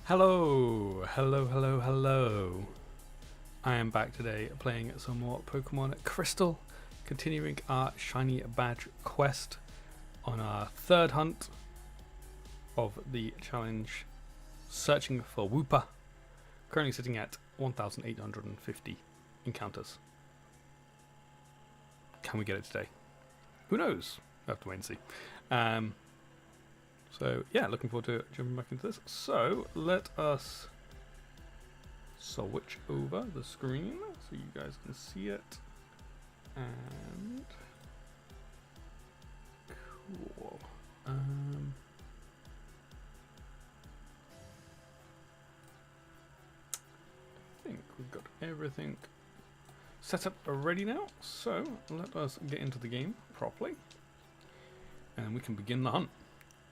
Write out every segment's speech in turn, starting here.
Hello, hello, hello, hello. I am back today playing some more Pokemon Crystal, continuing our shiny badge quest on our third hunt of the challenge, searching for Wooper. Currently sitting at 1,850 encounters. Can we get it today? Who knows? We'll have to wait and see. So yeah, looking forward to jumping back into this. So let us switch over the screen so you guys can see it. And cool. I think we've got everything set up already now. So let us get into the game properly, and we can begin the hunt.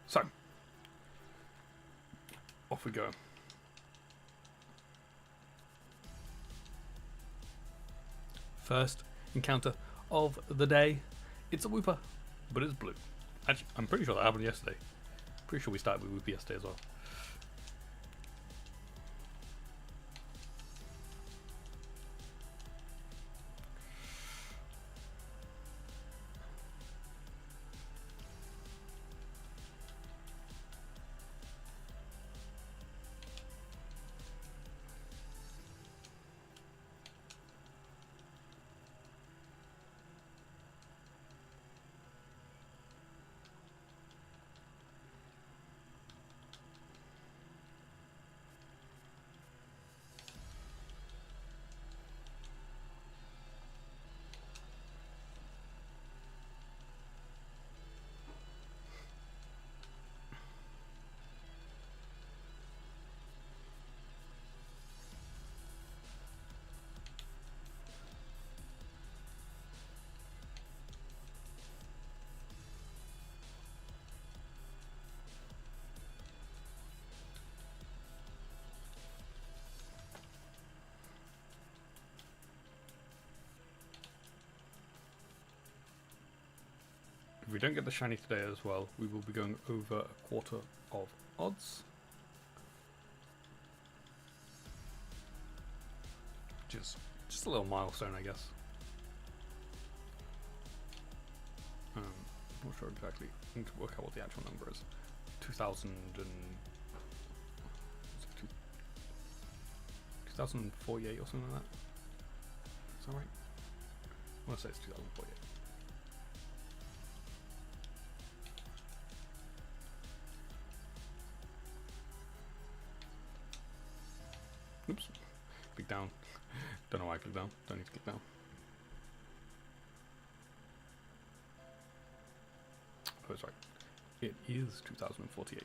So, off we go. First encounter of the day. It's a Wooper, but it's blue. Actually, I'm pretty sure that happened yesterday. Pretty sure we started with Wooper yesterday as well. If we don't get the shiny today as well, we will be going over a quarter of odds. Just a little milestone, I guess. I'm not sure exactly. I need to work out what the actual number is. 2048 or something like that. Is that right? I want to say it's 2048. Oops. Click down. Don't know why I clicked down. Don't need to click down. Oh, that's right. It is 2048.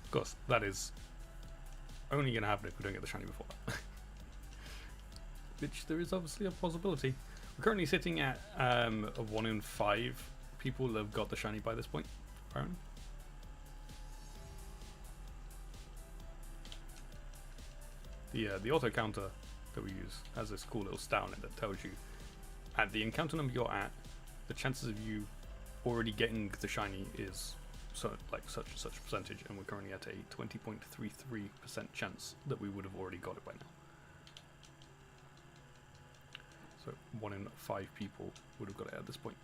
Of course, that is only going to happen if we don't get the shiny before that. Which there is obviously a possibility. We're currently sitting at a 1 in 5 people that have got the shiny by this point, apparently. The auto counter that we use has this cool little stat on it that tells you at the encounter number you're at, the chances of you already getting the shiny is such and such percentage, and we're currently at a 20.33% chance that we would have already got it by now. So 1 in 5 people would have got it at this point.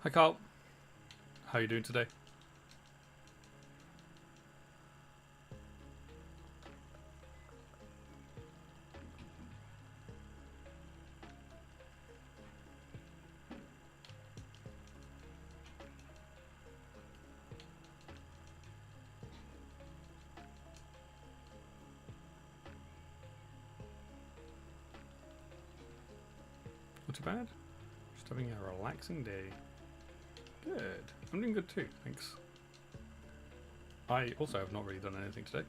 Hi Carl, how are you doing today? Not too bad. Just having a relaxing day. Good. I'm doing good too, thanks. I also have not really done anything today.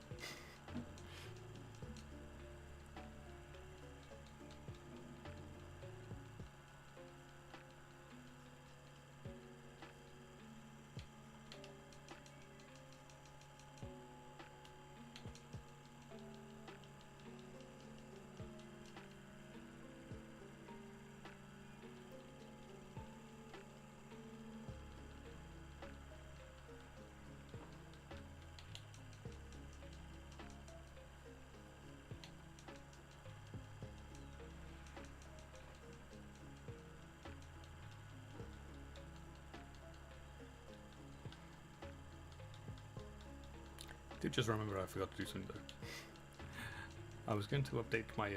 Did just remember I forgot to do something though. I was going to update my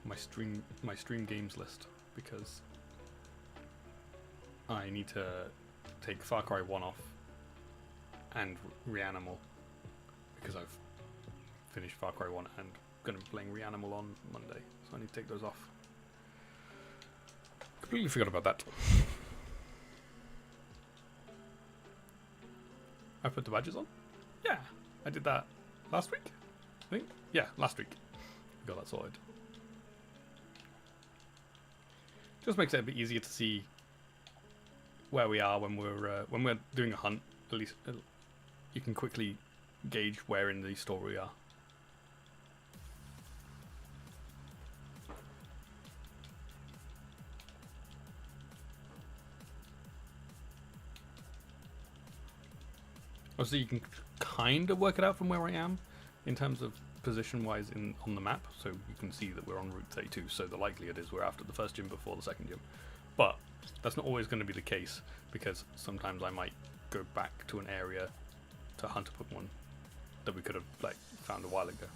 my stream games list because I need to take Far Cry 1 off and Reanimal because I've finished Far Cry 1 and going to be playing Reanimal on Monday, so I need to take those off. Completely forgot about that. I put the badges on? Yeah, I did that last week, I think. Yeah, last week. Got that sorted. Just makes it a bit easier to see where we are when we're doing a hunt. At least you can quickly gauge where in the story we are. Obviously, you can kind of work it out from where I am in terms of position-wise on the map, so you can see that we're on Route 32. So the likelihood is we're after the first gym before the second gym, but that's not always going to be the case because sometimes I might go back to an area to hunt a Pokemon that we could have like found a while ago.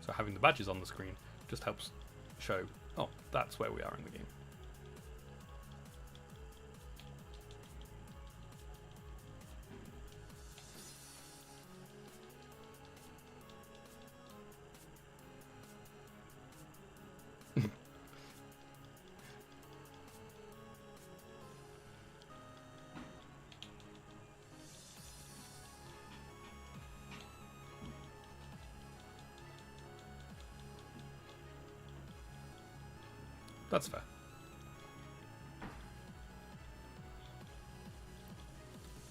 So having the badges on the screen just helps show, oh, that's where we are in the game. That's fair.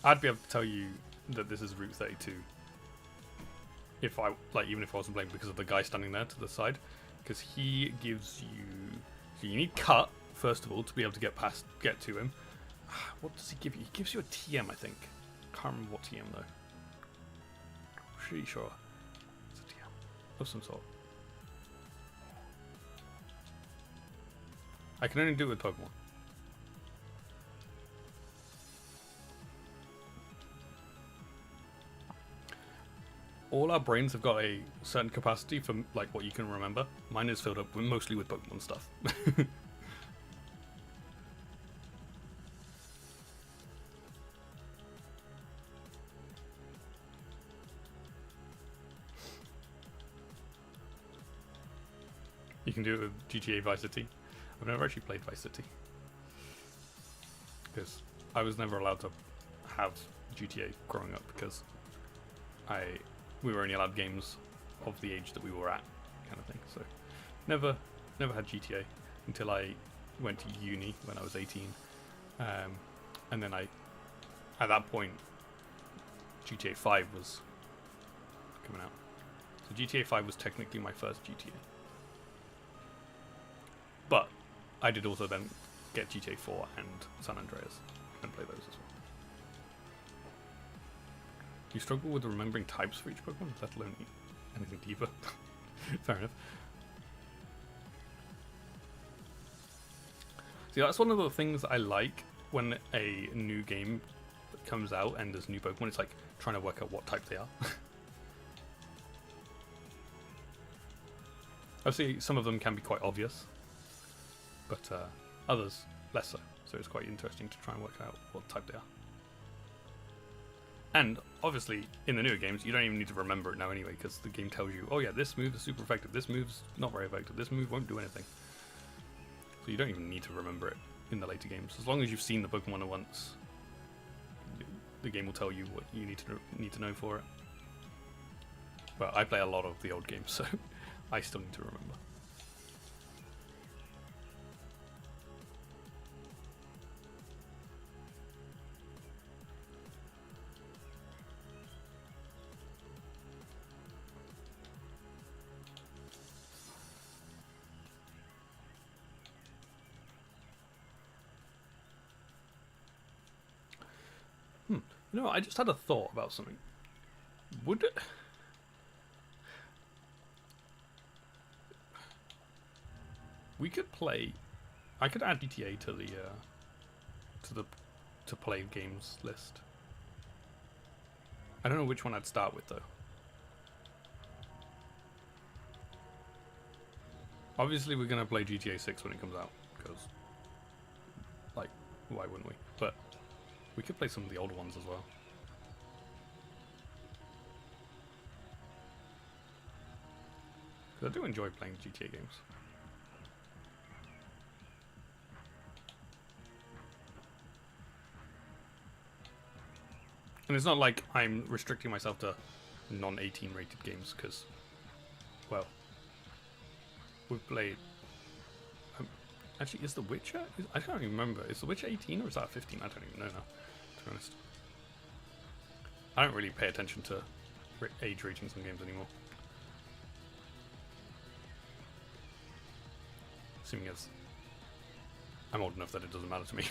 I'd be able to tell you that this is Route 32 if I even if I wasn't playing because of the guy standing there to the side, because he gives you, so you need cut first of all to be able to get to him. What does he give you? He gives you a TM, I think. Can't remember what TM though. Pretty sure it's a TM of some sort. I can only do it with Pokemon. All our brains have got a certain capacity for like what you can remember. Mine is filled up mostly with Pokemon stuff. You can do it with GTA Vice City. I've never actually played Vice City because I was never allowed to have GTA growing up because we were only allowed games of the age that we were at, kind of thing. So never had GTA until I went to uni when I was 18, and then at that point GTA 5 was coming out. So GTA 5 was technically my first GTA. But I did also then get GTA 4 and San Andreas and play those as well. You struggle with remembering types for each Pokemon, let alone anything deeper. Fair enough. See, that's one of the things I like when a new game comes out and there's new Pokemon. It's like trying to work out what type they are. Obviously, some of them can be quite obvious, but others less so. So it's quite interesting to try and work out what type they are. And obviously, in the newer games, you don't even need to remember it now anyway, because the game tells you, oh yeah, this move is super effective, this move's not very effective, this move won't do anything. So you don't even need to remember it in the later games. As long as you've seen the Pokemon once, the game will tell you what you need to know for it. But I play a lot of the old games, so I still need to remember. You know, I just had a thought about something. Would it... We could play... I could add GTA to the to play games list. I don't know which one I'd start with though. Obviously we're gonna play GTA 6 when it comes out, because like, why wouldn't we? But we could play some of the older ones as well. Because I do enjoy playing GTA games. And it's not like I'm restricting myself to non-18 rated games, because, well, we've played... actually, is The Witcher? I can't even remember. Is The Witcher 18 or is that 15? I don't even know now, to be honest. I don't really pay attention to age ratings on games anymore. Assuming as I'm old enough that it doesn't matter to me.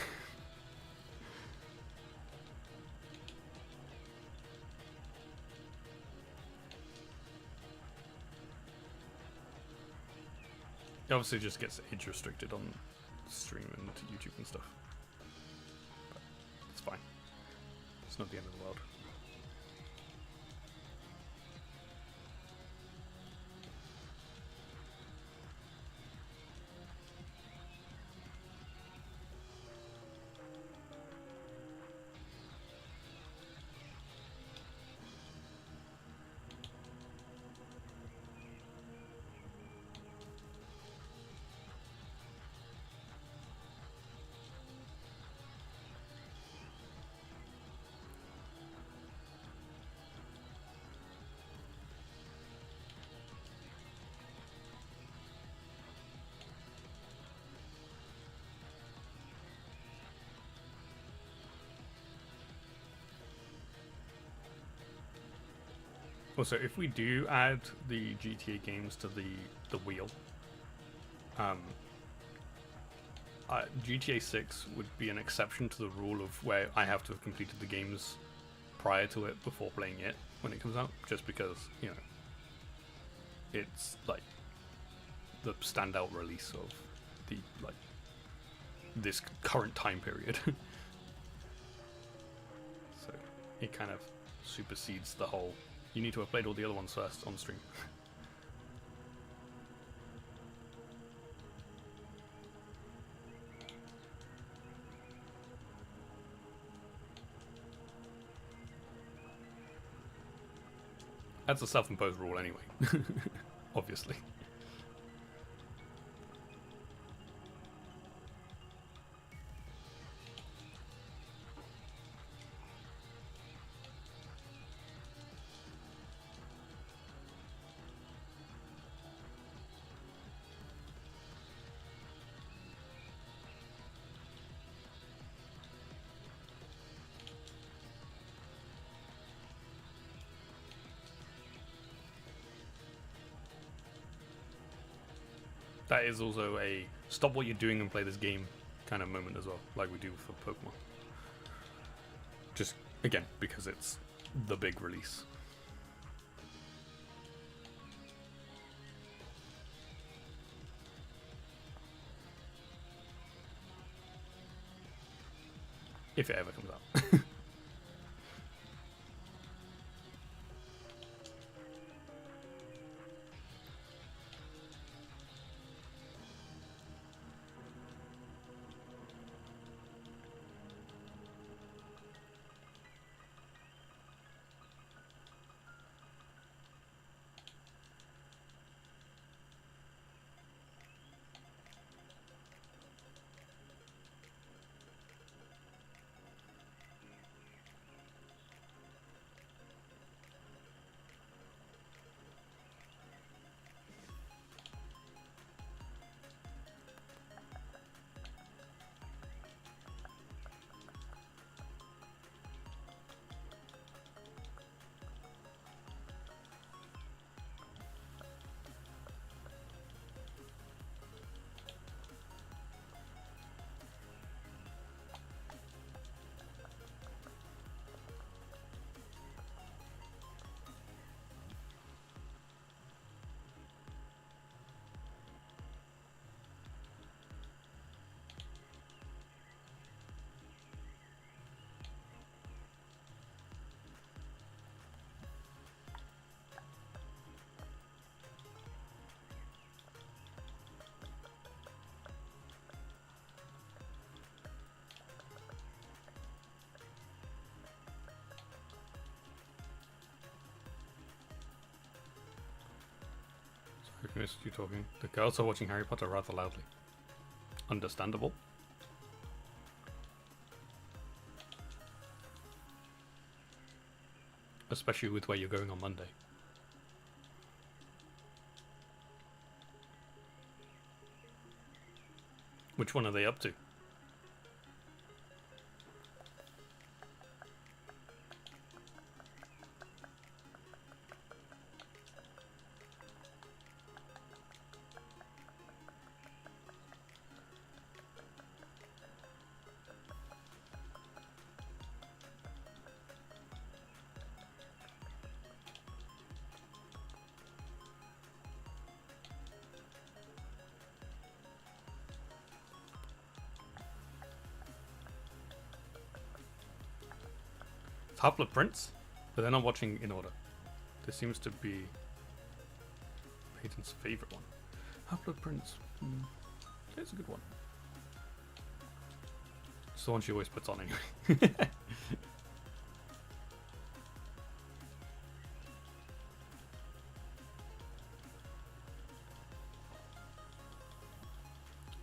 It obviously just gets age restricted on stream and YouTube and stuff. But it's fine. It's not the end of the world. Also, if we do add the GTA games to the wheel, GTA 6 would be an exception to the rule of where I have to have completed the games prior to it before playing it when it comes out, just because, you know, it's like the standout release of the, like, this current time period. So it kind of supersedes the whole, you need to have played all the other ones first on stream. That's a self-imposed rule anyway, obviously. That is also a stop what you're doing and play this game kind of moment as well, like we do for Pokemon. Just, again, because it's the big release. If it ever comes out. I missed you talking. The girls are watching Harry Potter rather loudly. Understandable. Especially with where you're going on Monday. Which one are they up to? Half-Blood Prince, but they're not watching in order. This seems to be Peyton's favourite one. Half-Blood Prince. It's a good one. It's the one she always puts on anyway.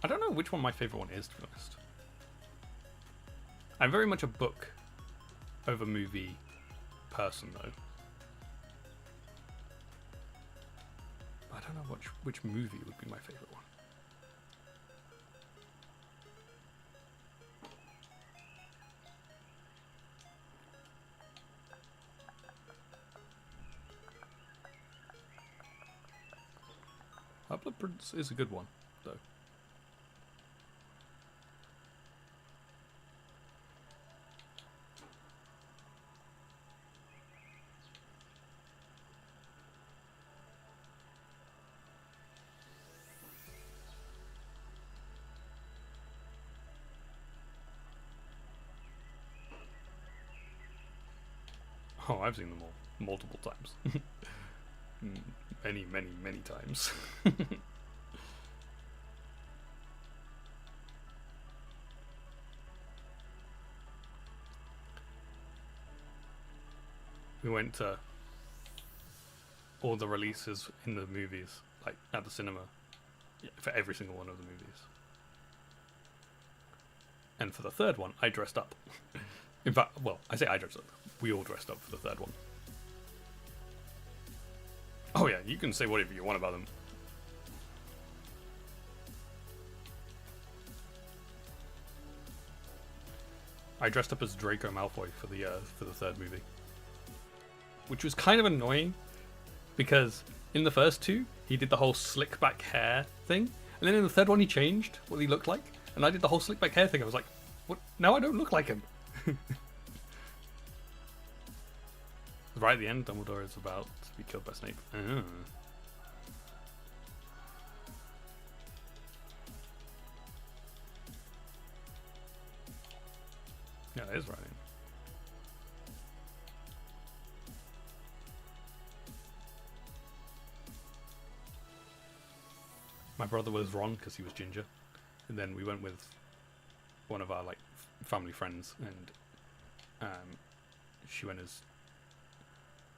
I don't know which one my favourite one is, to be honest. I'm very much a book over movie person, though. I don't know which movie would be my favourite one. Half-Blood Prince is a good one, though. Oh, I've seen them all multiple times. Many, many, many times. We went to all the releases in the movies, like at the cinema, for every single one of the movies. And for the third one, I dressed up. In fact, well, I say I dressed up. We all dressed up for the third one. Oh yeah, you can say whatever you want about them. I dressed up as Draco Malfoy for the third movie, which was kind of annoying because in the first two he did the whole slick back hair thing, and then in the third one he changed what he looked like, and I did the whole slick back hair thing. I was like, what? Now I don't look like him. Right at the end, Dumbledore is about to be killed by Snape. Yeah, it is writing. My brother was wrong because he was ginger, and then we went with one of our like family friends, and she went as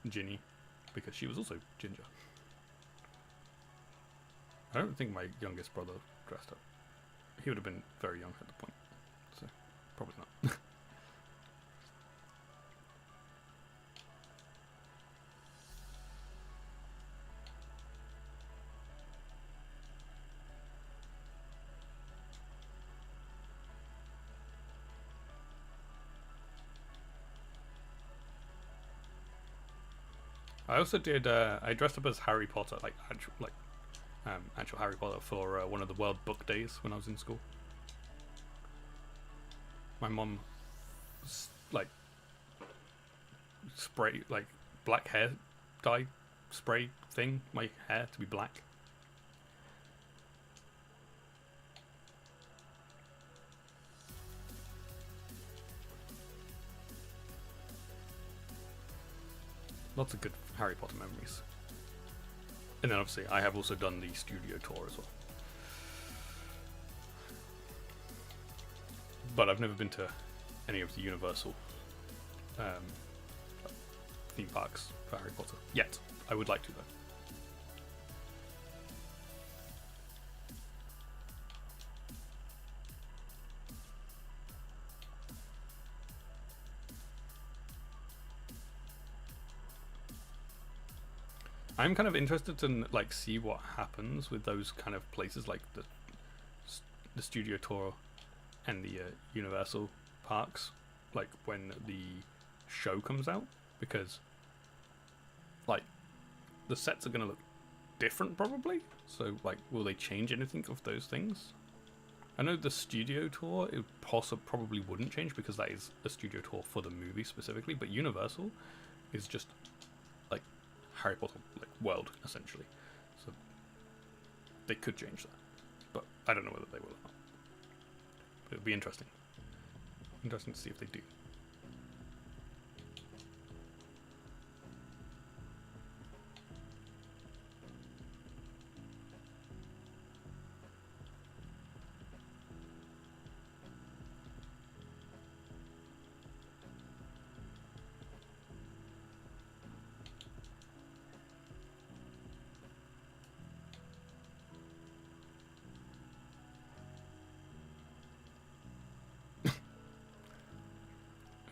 Ginny because she was also ginger. I don't think my youngest brother dressed up. He would have been very young at the point, so probably not. I also did. I dressed up as Harry Potter, like actual Harry Potter for one of the World Book Days when I was in school. My mum, like, spray like black hair dye spray thing my hair to be black. Lots of good Harry Potter memories. And then obviously I have also done the studio tour as well. But I've never been to any of the Universal theme parks for Harry Potter yet. I would like to though. I'm kind of interested to like see what happens with those kind of places like the studio tour and the Universal parks, like when the show comes out, because like the sets are going to look different probably. So like, will they change anything of those things? I know the studio tour it probably wouldn't change because that is a studio tour for the movie specifically, but Universal is just like Harry Potter like world essentially, so they could change that, but I don't know whether they will or not. But it'll be interesting to see if they do.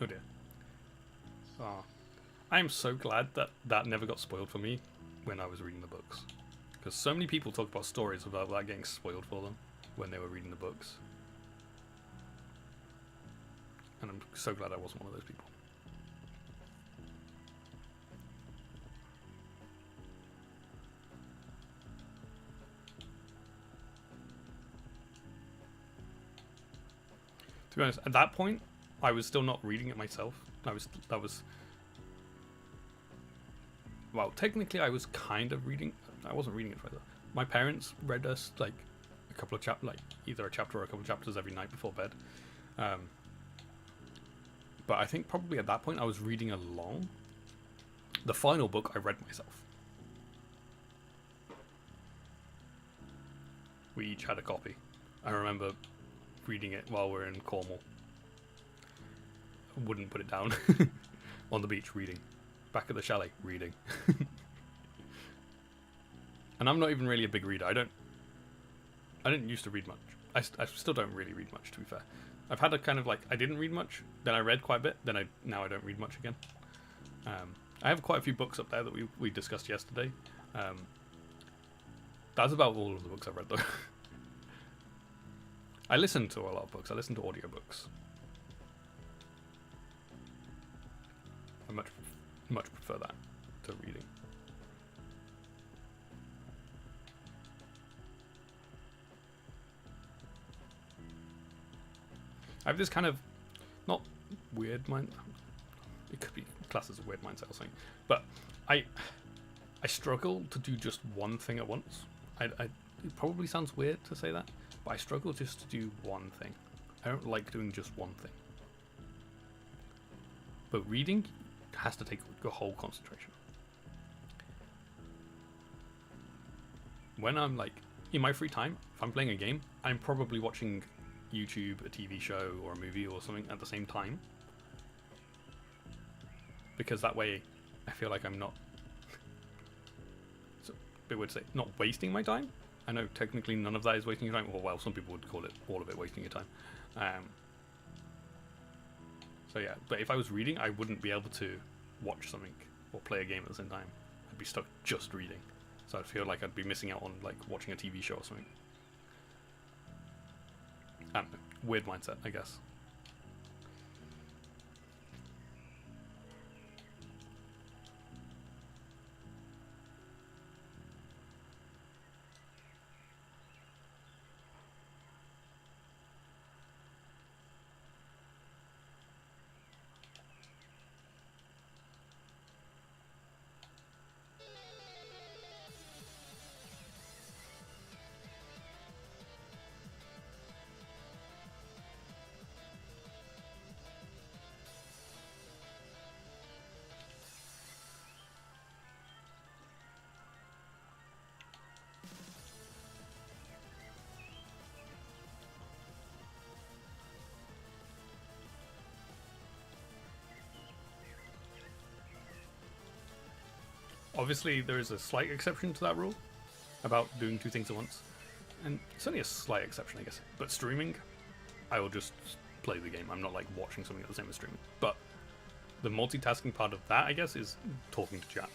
Oh dear. Oh. I am so glad that never got spoiled for me when I was reading the books. Because so many people talk about stories about that getting spoiled for them when they were reading the books. And I'm so glad I wasn't one of those people. To be honest, at that point, I was still not reading it myself. Well, technically I was kind of reading. I wasn't reading it further. My parents read us like a couple of like either a chapter or a couple of chapters every night before bed. But I think probably at that point I was reading along. The final book I read myself. We each had a copy. I remember reading it while we were in Cornwall. Wouldn't put it down. On the beach reading, back at the chalet reading. And I'm not even really a big reader. I didn't used to read much. I still don't really read much, to be fair. I've had a kind of like I didn't read much, then I read quite a bit, then now I don't read much again. I have quite a few books up there that we discussed yesterday. That's about all of the books I've read though. I listen to a lot of books. I listen to audiobooks. I much prefer that to reading. I have this kind of not weird mind. It could be classed as a weird mindset or something, but I struggle to do just one thing at once. It probably sounds weird to say that, but I struggle just to do one thing. I don't like doing just one thing. But reading has to take your whole concentration. When I'm like in my free time, if I'm playing a game, I'm probably watching YouTube, a TV show, or a movie or something at the same time. Because that way, I feel like I'm not, so they would say, not wasting my time. I know technically none of that is wasting your time. Well, some people would call it all of it wasting your time. So yeah, but if I was reading, I wouldn't be able to watch something or play a game at the same time. I'd be stuck just reading. So I'd feel like I'd be missing out on like watching a TV show or something. I don't know. Weird mindset, I guess. Obviously, there is a slight exception to that rule about doing two things at once. And it's only a slight exception, I guess. But streaming, I will just play the game. I'm not like watching something at the same as streaming. But the multitasking part of that, I guess, is talking to chat.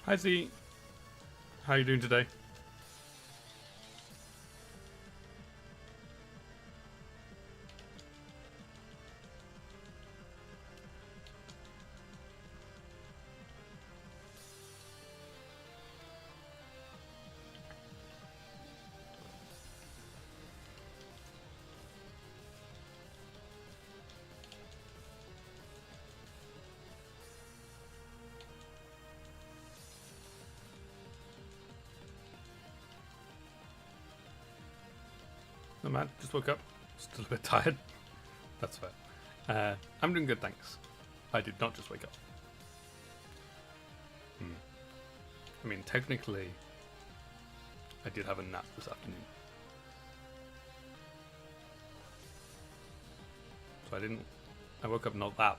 Hi Z, how are you doing today? No man, just woke up. Still a bit tired. That's fair. I'm doing good, thanks. I did not just wake up. I mean, technically, I did have a nap this afternoon. So I woke up not that.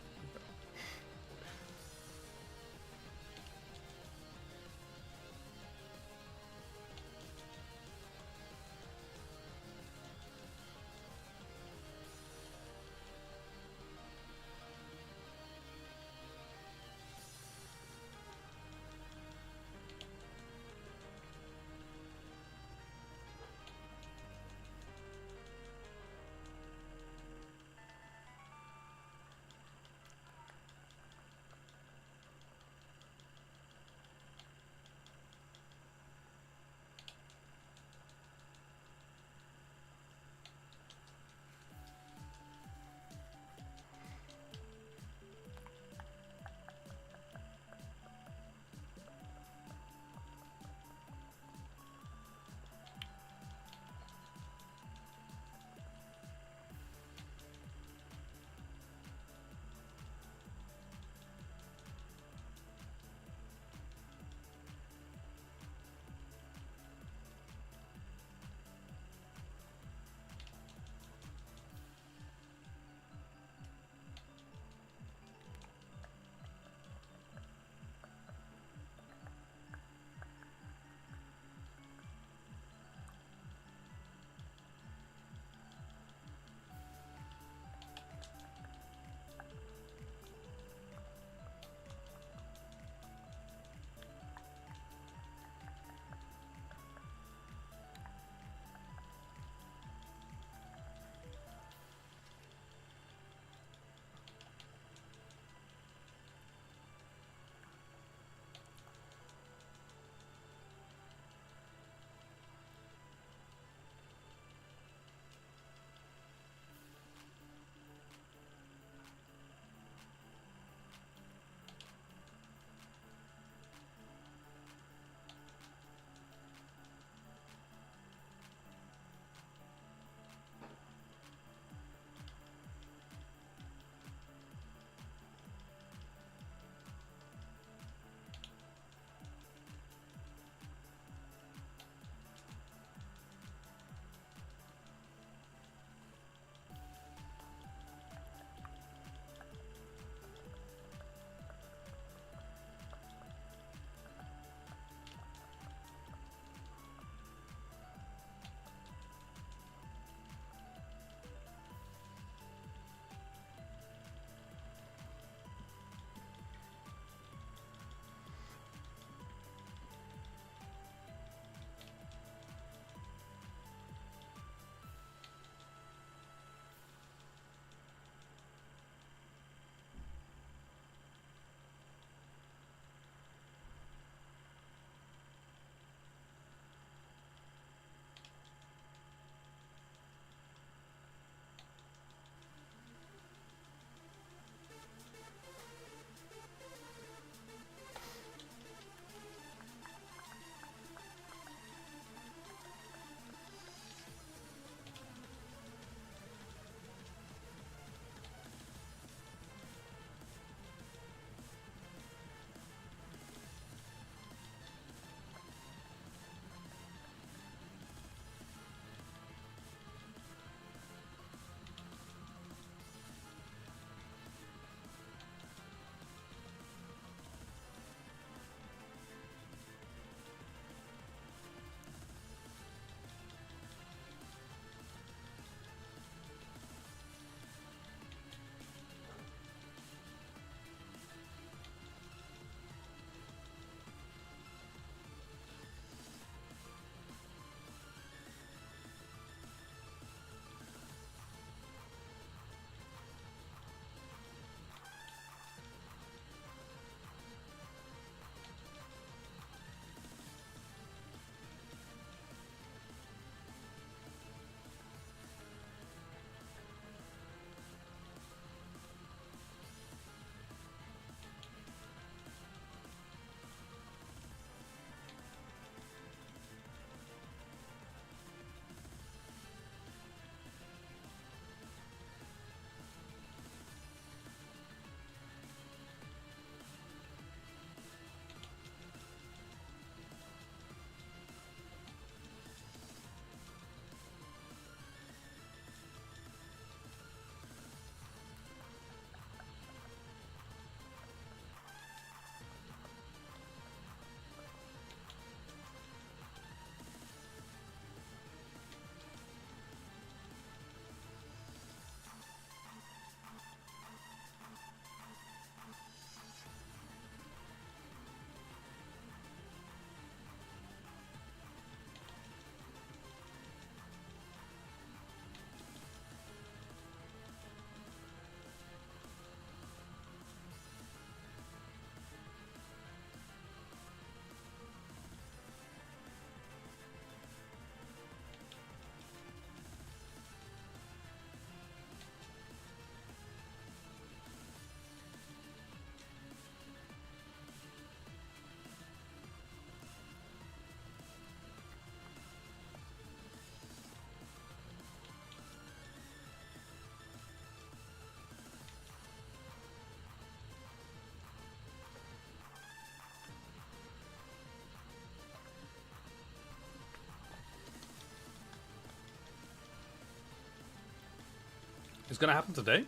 It's going to happen today?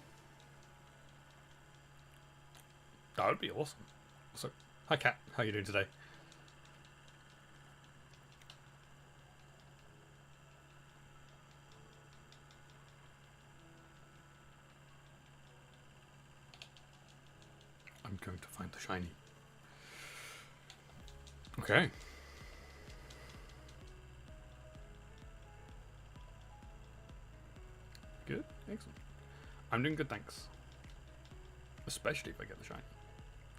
That would be awesome. So, hi Kat, how are you doing today? I'm going to find the shiny. Okay. Good, excellent. I'm doing good, thanks. Especially if I get the shiny.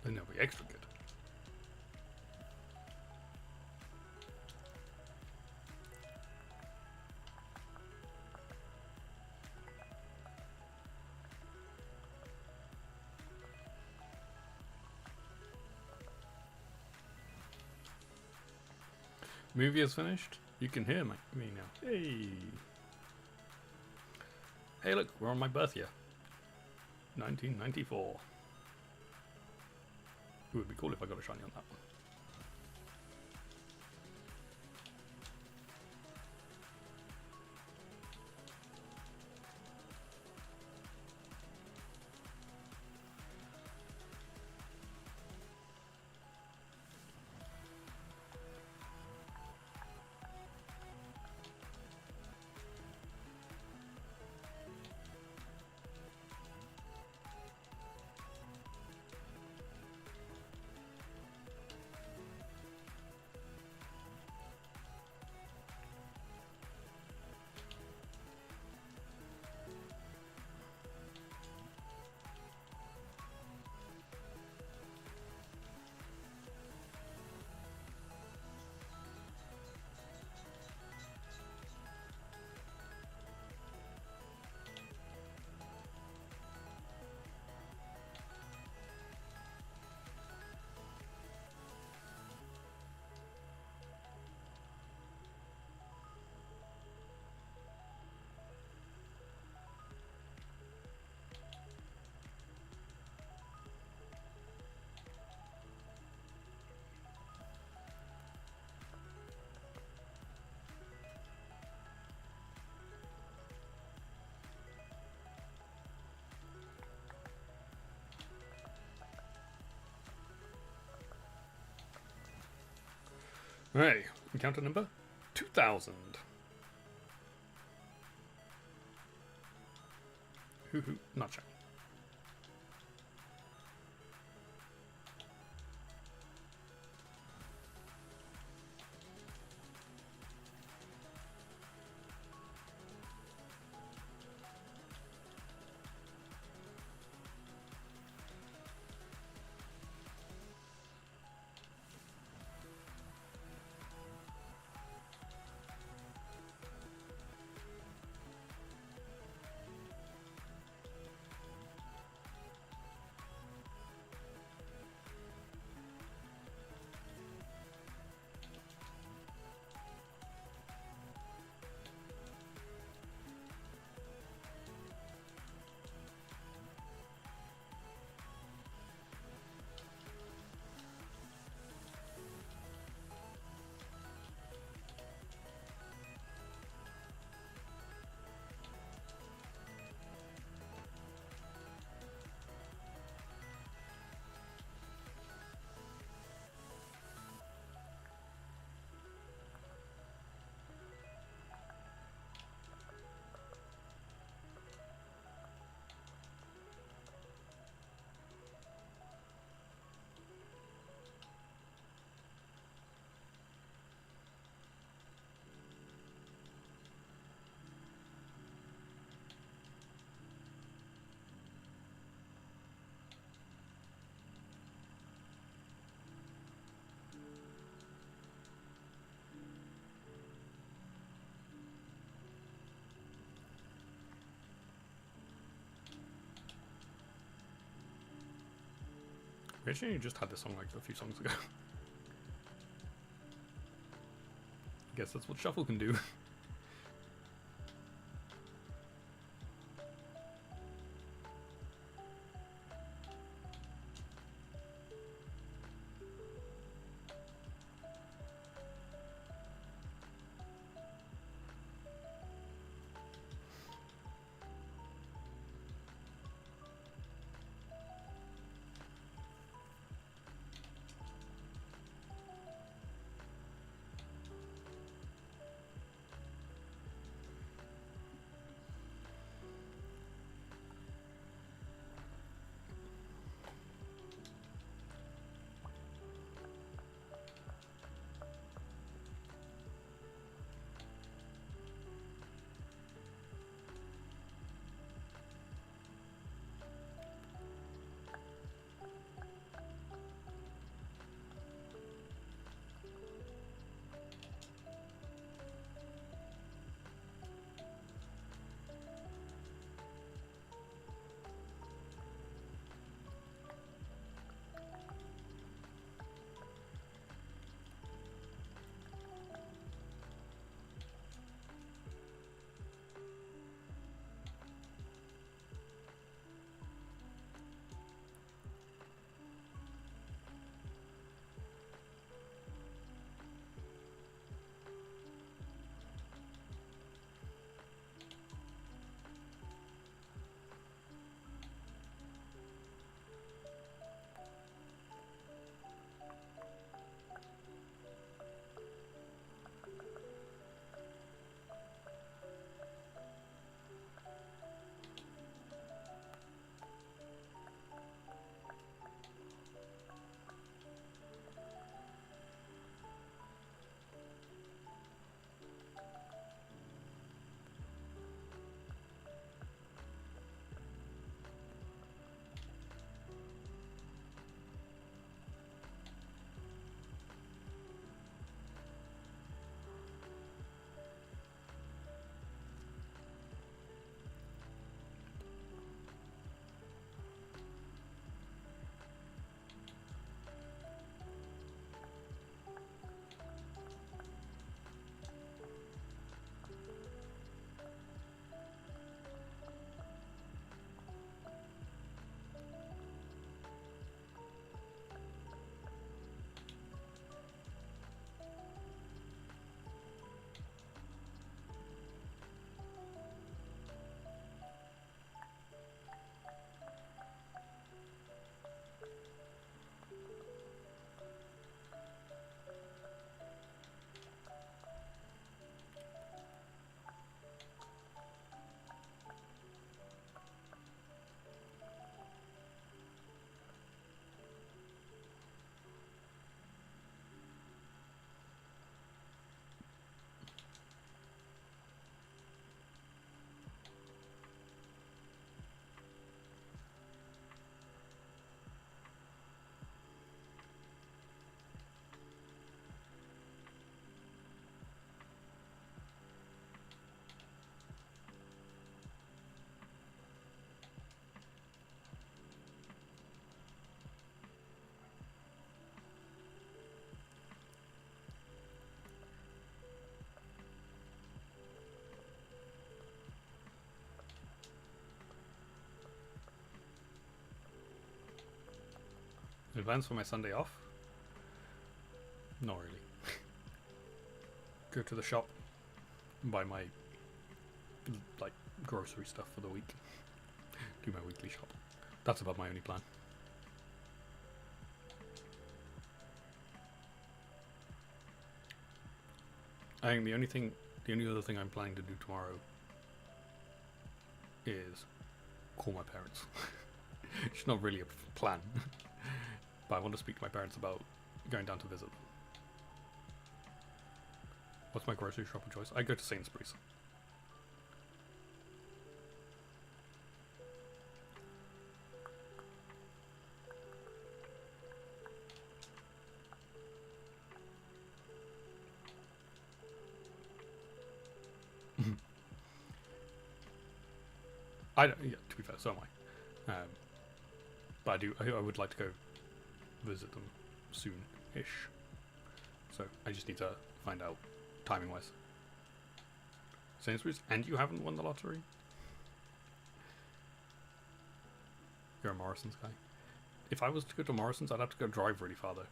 Then it'll be extra good. Movie is finished. You can hear me now. Hey. Hey, look, we're on my birth year. 1994. It would be cool if I got a shiny on that one. Hey, encounter number 2000. Hoo hoo, not shiny. Actually, you just had this song like a few songs ago. I guess that's what shuffle can do. Any plans for my Sunday off? Not really. Go to the shop and buy my like grocery stuff for the week. Do my weekly shop. That's about my only plan. I think the only other thing I'm planning to do tomorrow is call my parents. It's not really a plan, but I want to speak to my parents about going down to visit them. What's my grocery shop of choice? I go to Sainsbury's. Yeah, to be fair, so am I. But I would like to go visit them soon-ish. So I just need to find out timing-wise. Sainsbury's, and you haven't won the lottery? You're a Morrison's guy. If I was to go to Morrison's, I'd have to go drive really far though.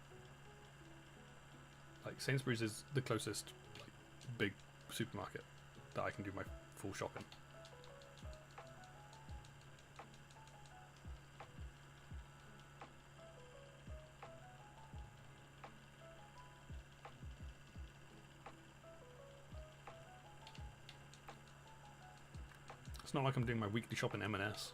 Like Sainsbury's is the closest like, big supermarket that I can do my full shopping. It's not like I'm doing my weekly shop in M&S.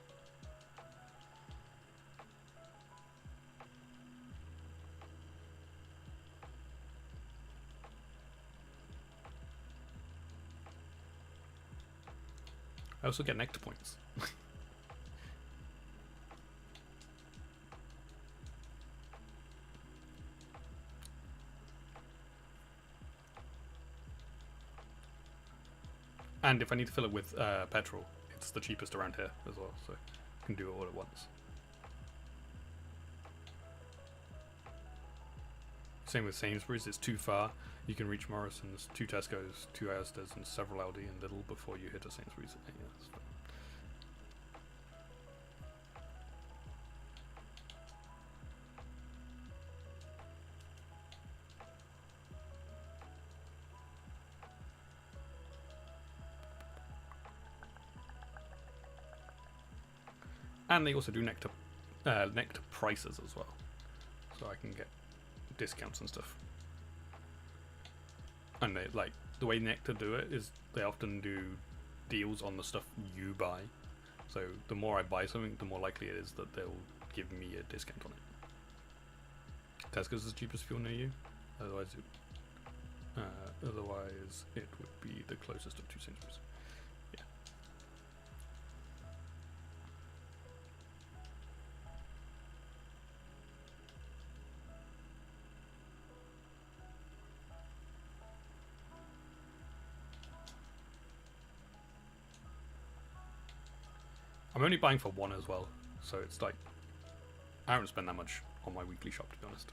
I also get nectar points. And if I need to fill it with petrol, it's the cheapest around here as well, so I can do it all at once. Same with Sainsbury's, it's too far. You can reach Morrison's, 2 Tesco's, 2 Asda's, and several Aldi and Lidl before you hit a Sainsbury's. Yeah, that's fine. And they also do nectar prices as well, so I can get discounts and stuff. And they like the way Nectar do it is they often do deals on the stuff you buy. So the more I buy something, the more likely it is that they'll give me a discount on it. Tesco's is the cheapest fuel near you. Otherwise, it would be the closest of 2 Sainsbury's. Yeah. I'm only buying for 1 as well, so it's like I haven't spent that much on my weekly shop, to be honest.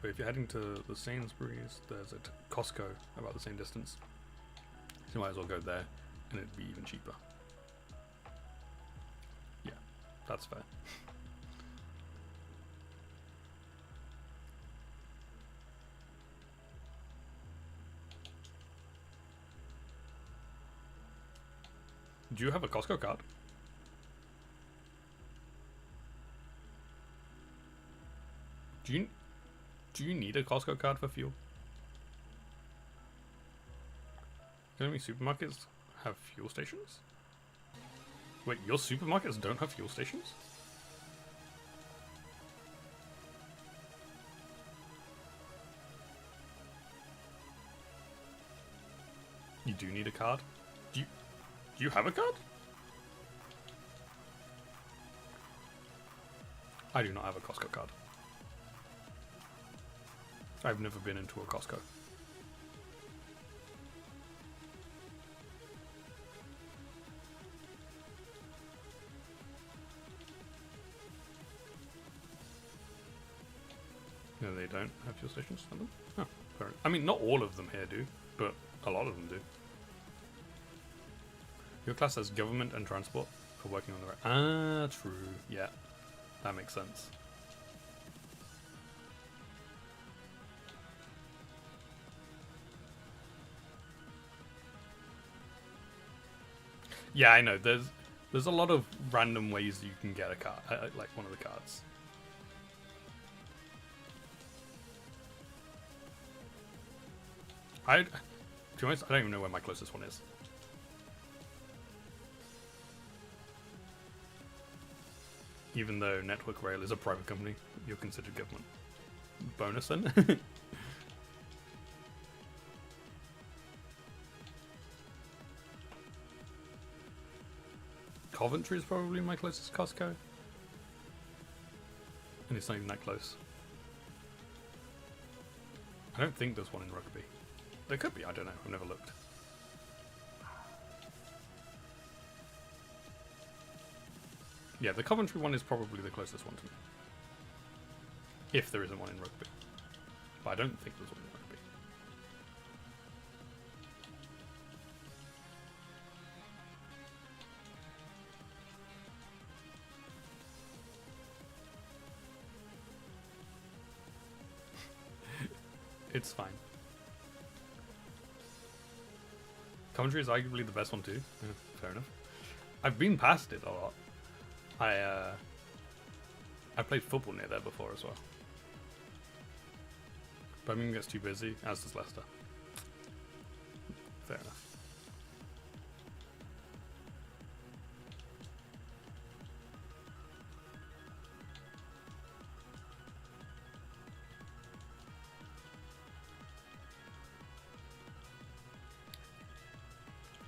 But if you're heading to the Sainsbury's, there's a Costco about the same distance, so you might as well go there, and it'd be even cheaper. Yeah, that's fair. Do you have a Costco card? Do you need a Costco card for fuel? How many supermarkets have fuel stations? Wait, your supermarkets don't have fuel stations? You do need a card? Do you have a card? I do not have a Costco card. I've never been into a Costco. No, they don't have fuel stations on them? Oh, I mean, not all of them here do, but a lot of them do. Your class has government and transport for working on the road. Ah, true. Yeah, that makes sense. Yeah, I know. There's a lot of random ways you can get a card, like one of the cards. To be honest, I don't even know where my closest one is. Even though Network Rail is a private company, you're considered government. Bonus then? Coventry is probably my closest Costco. And it's not even that close. I don't think there's one in Rugby. There could be, I don't know, I've never looked. Yeah, the Coventry one is probably the closest one to me. If there isn't one in Rugby. But I don't think there's one in Rugby. It's fine. Coventry is arguably the best one too. Yeah, fair enough. I've been past it a lot. I played football near there before as well. Birmingham gets too busy, as does Leicester. Fair enough.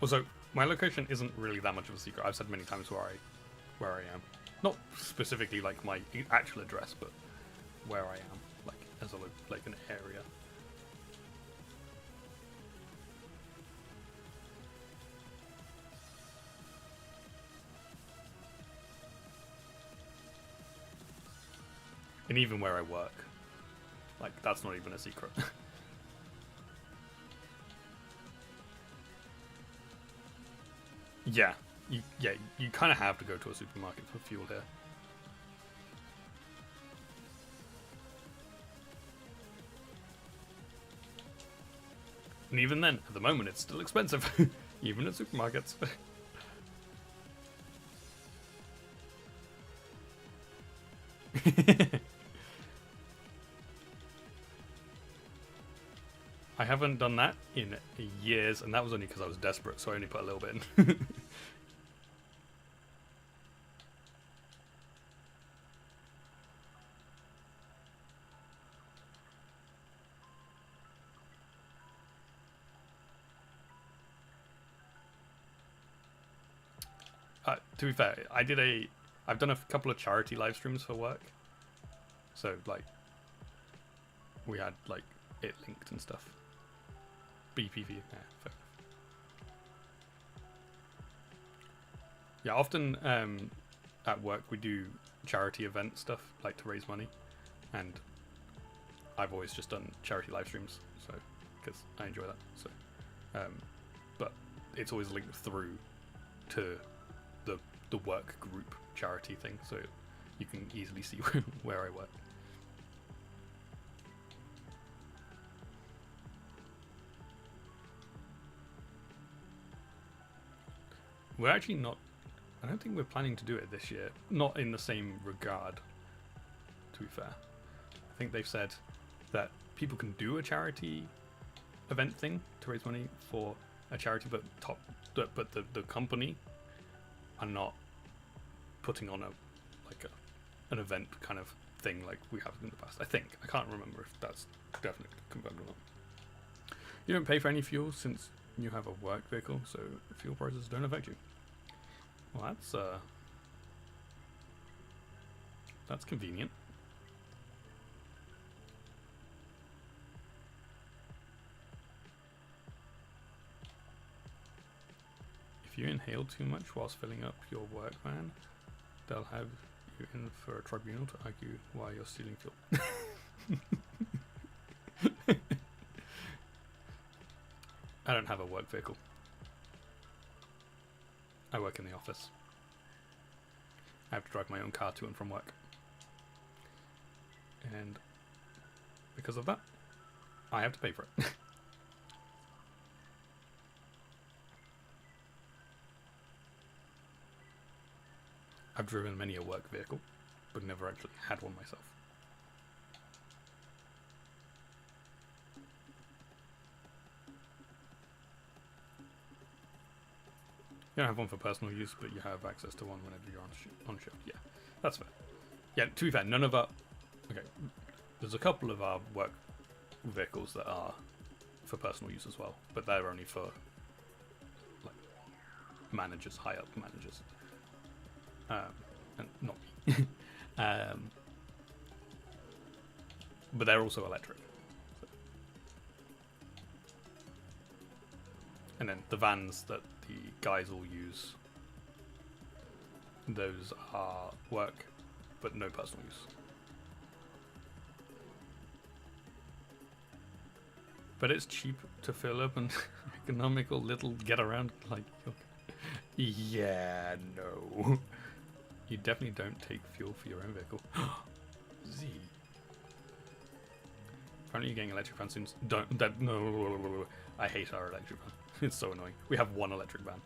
Also, my location isn't really that much of a secret. I've said many times where I am. Not specifically like my actual address, but where I am, like as a like an area. And even where I work, like that's not even a secret. Yeah, you kind of have to go to a supermarket for fuel here. And even then, at the moment, it's still expensive, even at supermarkets. I haven't done that in years, and that was only because I was desperate, so I only put a little bit in. To be fair, I've done a couple of charity live streams for work. So, like, we had, like, it linked and stuff. BPV, yeah, fair. Yeah, often at work we do charity event stuff, like to raise money. And I've always just done charity live streams, so, because I enjoy that. So, but it's always linked through to the work group charity thing, so you can easily see where I work. We're actually not, I don't think we're planning to do it this year, not in the same regard, to be fair. I think they've said that people can do a charity event thing to raise money for a charity, but the company are not putting on an event kind of thing like we have in the past. I think. I can't remember if that's definitely confirmed or not. You don't pay for any fuel since you have a work vehicle, so fuel prices don't affect you. Well, that's convenient. If you inhale too much whilst filling up your work van, they'll have you in for a tribunal to argue why you're stealing fuel. I don't have a work vehicle. I work in the office. I have to drive my own car to and from work. And because of that, I have to pay for it. I've driven many a work vehicle, but never actually had one myself. You don't have one for personal use, but you have access to one whenever you're on shift. Yeah, that's fair. Yeah, to be fair, none of our... Okay, there's a couple of our work vehicles that are for personal use as well, but they're only for like managers, high-up managers. And not me. But they're also electric. So. And then the vans that the guys all use, those are work, but no personal use. But it's cheap to fill up and economical little get around. Like, yeah, no. You definitely don't take fuel for your own vehicle. Z. Apparently you're getting electric van soon. Don't. That, no. I hate our electric van. It's so annoying. We have one electric van.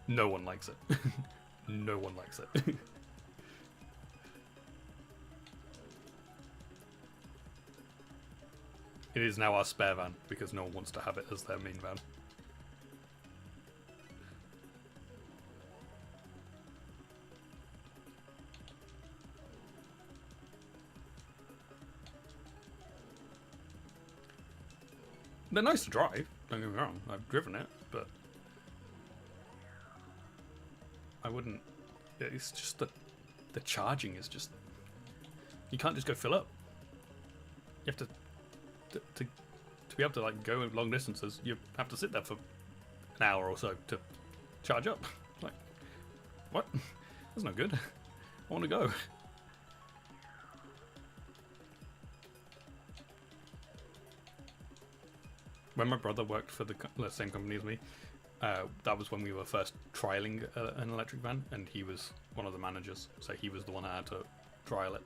No one likes it. No one likes it. It is now our spare van because no one wants to have it as their main van. They're nice to drive, don't get me wrong. I've driven it, but I wouldn't. It's just that the charging is just. You can't just go fill up. You have to be able to like go long distances. You have to sit there for an hour or so to charge up. Like, what? That's not good. I want to go. When my brother worked for the same company as me, that was when we were first trialing an electric van, and he was one of the managers, so he was the one that had to trial it.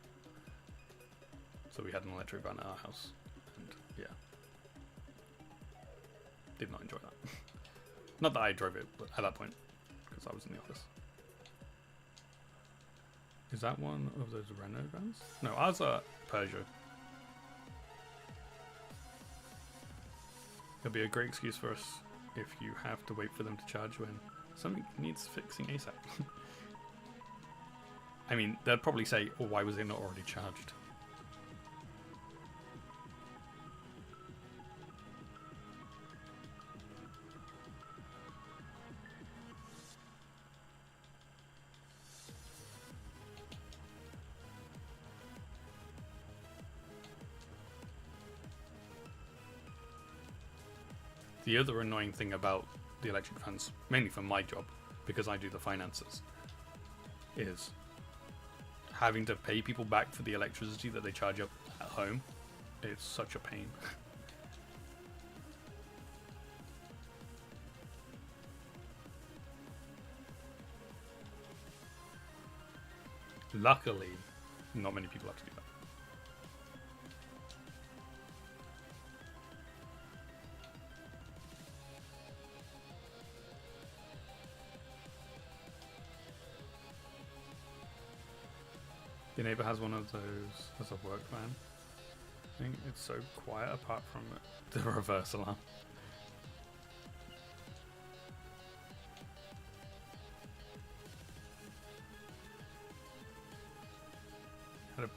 So we had an electric van at our house, and yeah, did not enjoy that. Not that I drove it, but at that point, because I was in the office. Is that one of those Renault vans? No, ours are Peugeot. It'll be a great excuse for us if you have to wait for them to charge when something needs fixing ASAP. I mean, they'd probably say, oh, why was it not already charged? The other annoying thing about the electric vans, mainly for my job, because I do the finances, is having to pay people back for the electricity that they charge up at home. It's such a pain. Luckily, not many people have to do that. Your neighbour has one of those as a work van. I think it's so quiet apart from the reverse alarm. Had a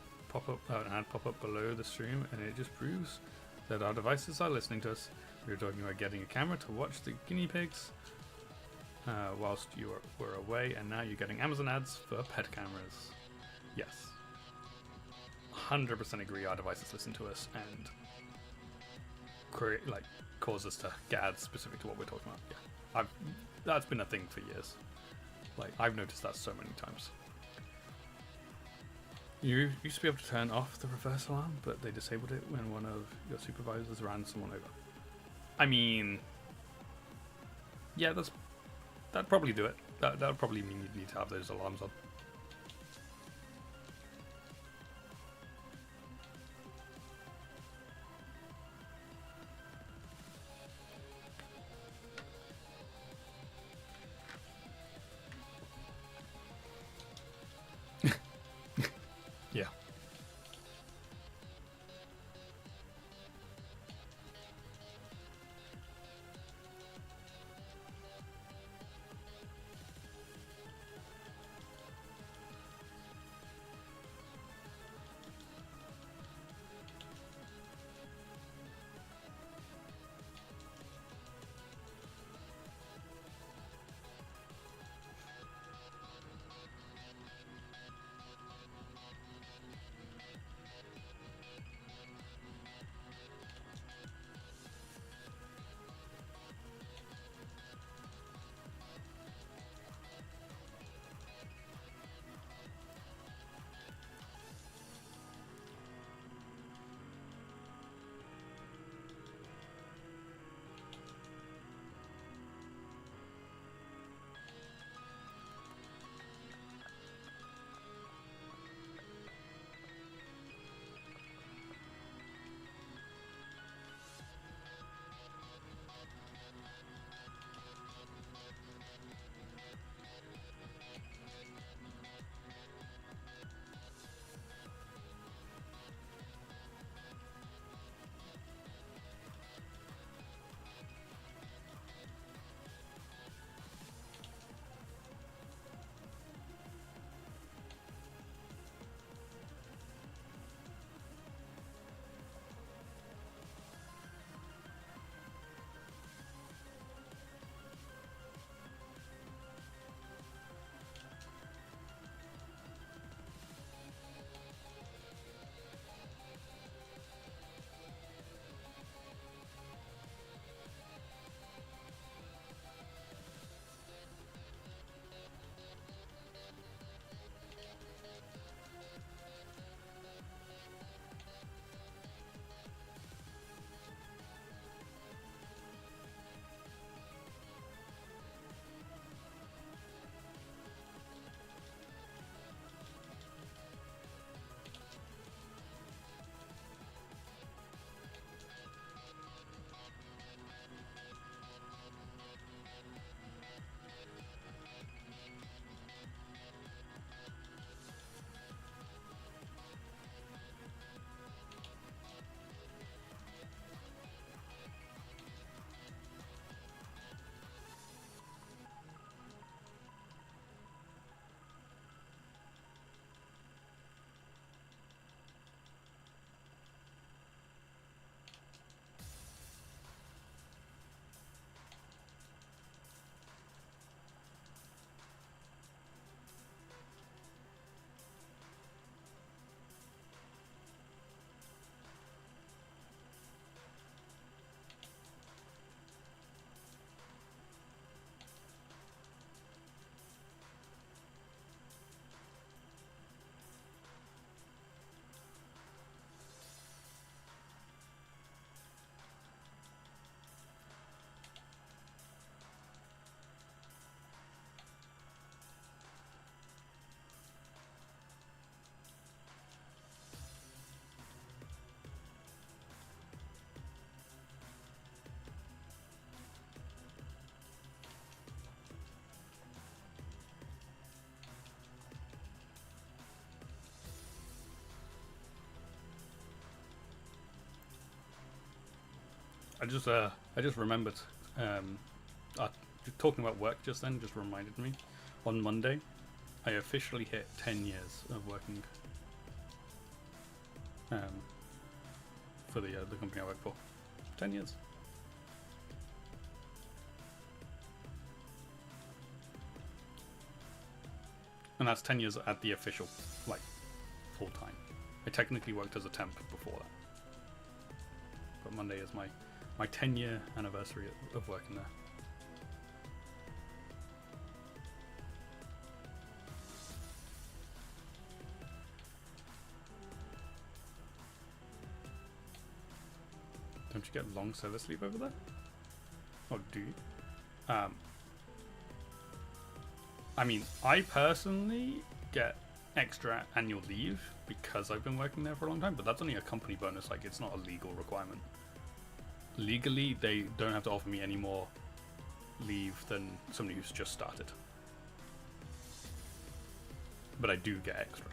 an ad pop up below the stream, and it just proves that our devices are listening to us. We were talking about getting a camera to watch the guinea pigs whilst you were away, and now you're getting Amazon ads for pet cameras. Yes. 100% agree our devices listen to us and create, like, cause us to get ads specific to what we're talking about. Yeah. That's been a thing for years. Like, I've noticed that so many times. You used to be able to turn off the reverse alarm, but they disabled it when one of your supervisors ran someone over. I mean, yeah, that'd probably do it. that would probably mean you'd need to have those alarms on. Yeah. I just remembered. Uh, Talking about work just then just reminded me. On Monday, I officially hit 10 years of working for the company I work for. 10 years. And that's 10 years at the official, like, full time. I technically worked as a temp before that. But Monday is my 10-year anniversary of working there. Don't you get long service leave over there? Or do you? I mean, I personally get extra annual leave because I've been working there for a long time, but that's only a company bonus. Like, it's not a legal requirement. Legally, they don't have to offer me any more leave than somebody who's just started. But I do get extra.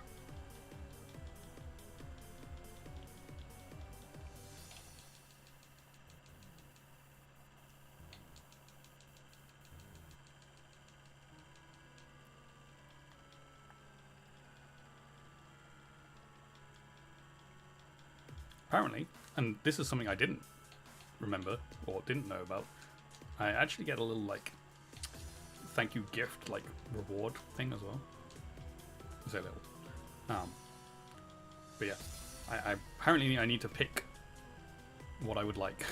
Apparently, and this is something I didn't remember or didn't know about, I actually get a little, like, thank you gift, like, reward thing as well. I say little. But yeah, I apparently I need to pick what I would like.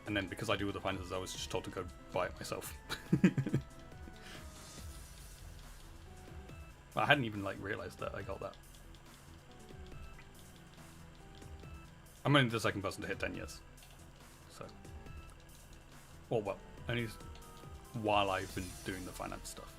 And then because I do all the finances, I was just told to go buy it myself. I hadn't even like realized that I got that. I'm only the second person to hit 10 years. So, well, only while I've been doing the finance stuff.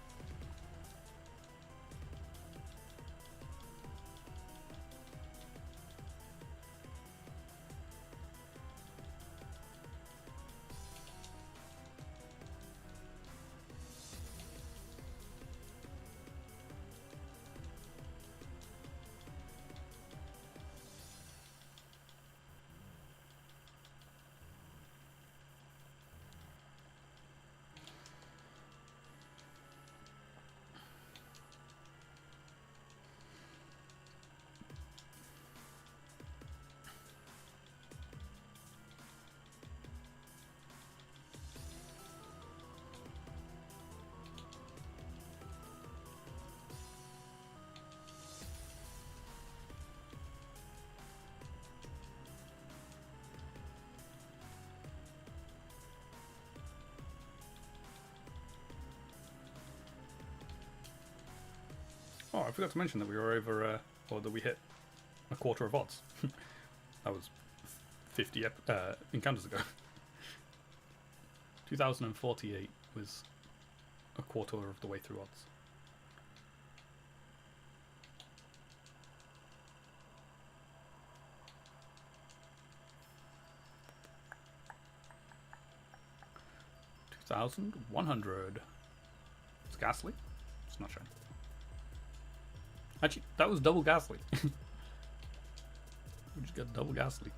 Oh, I forgot to mention that we were over, or that we hit a quarter of odds. That was 50 encounters ago. 2048 was a quarter of the way through odds. $2,100. It's ghastly. It's not shiny. Actually, that was double ghastly. We just got double ghastly.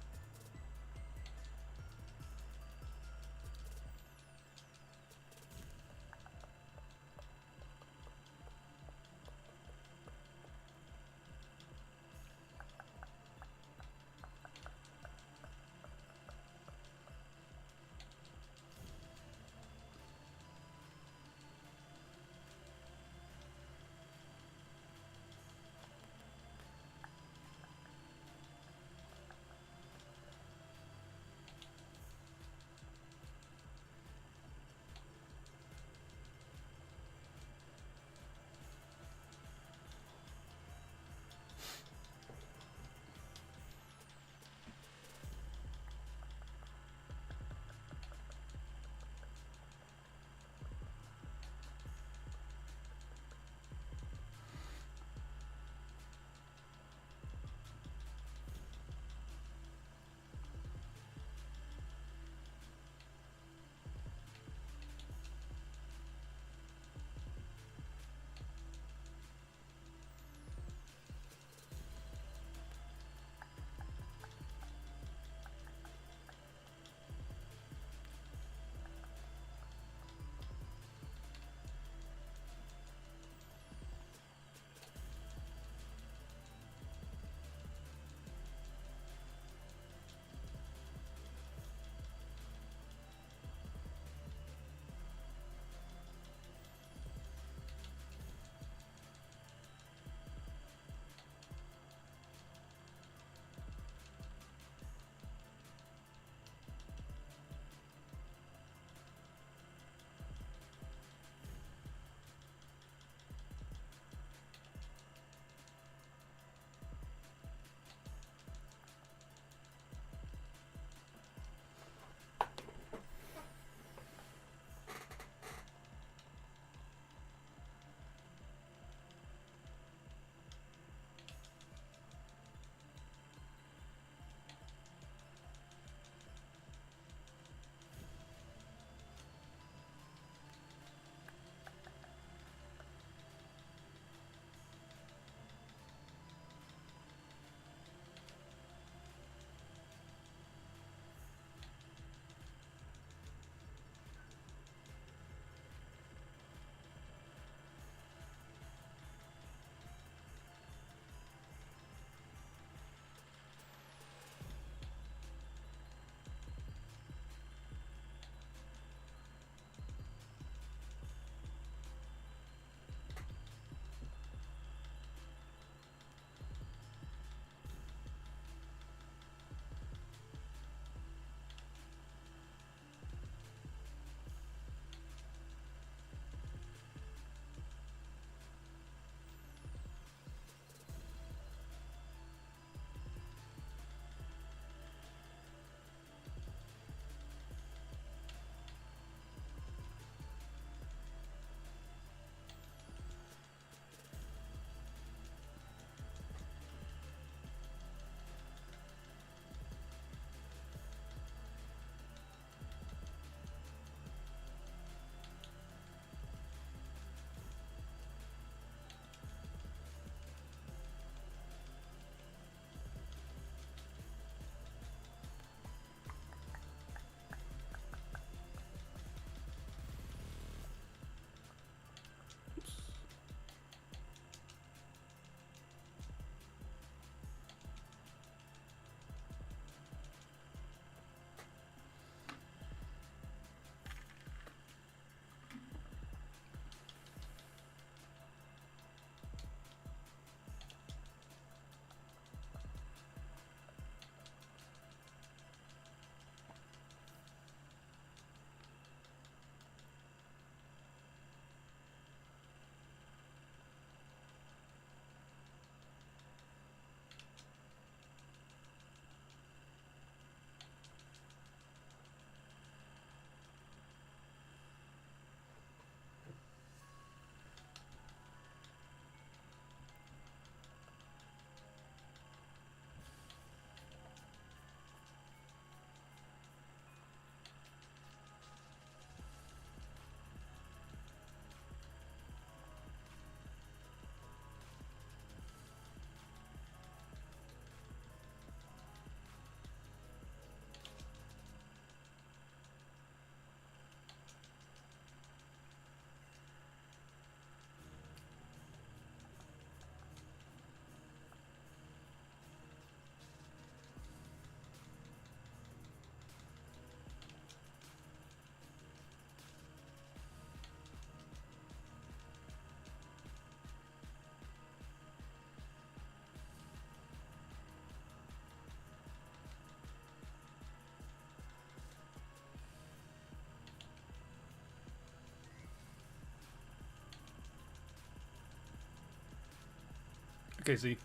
Okay, see.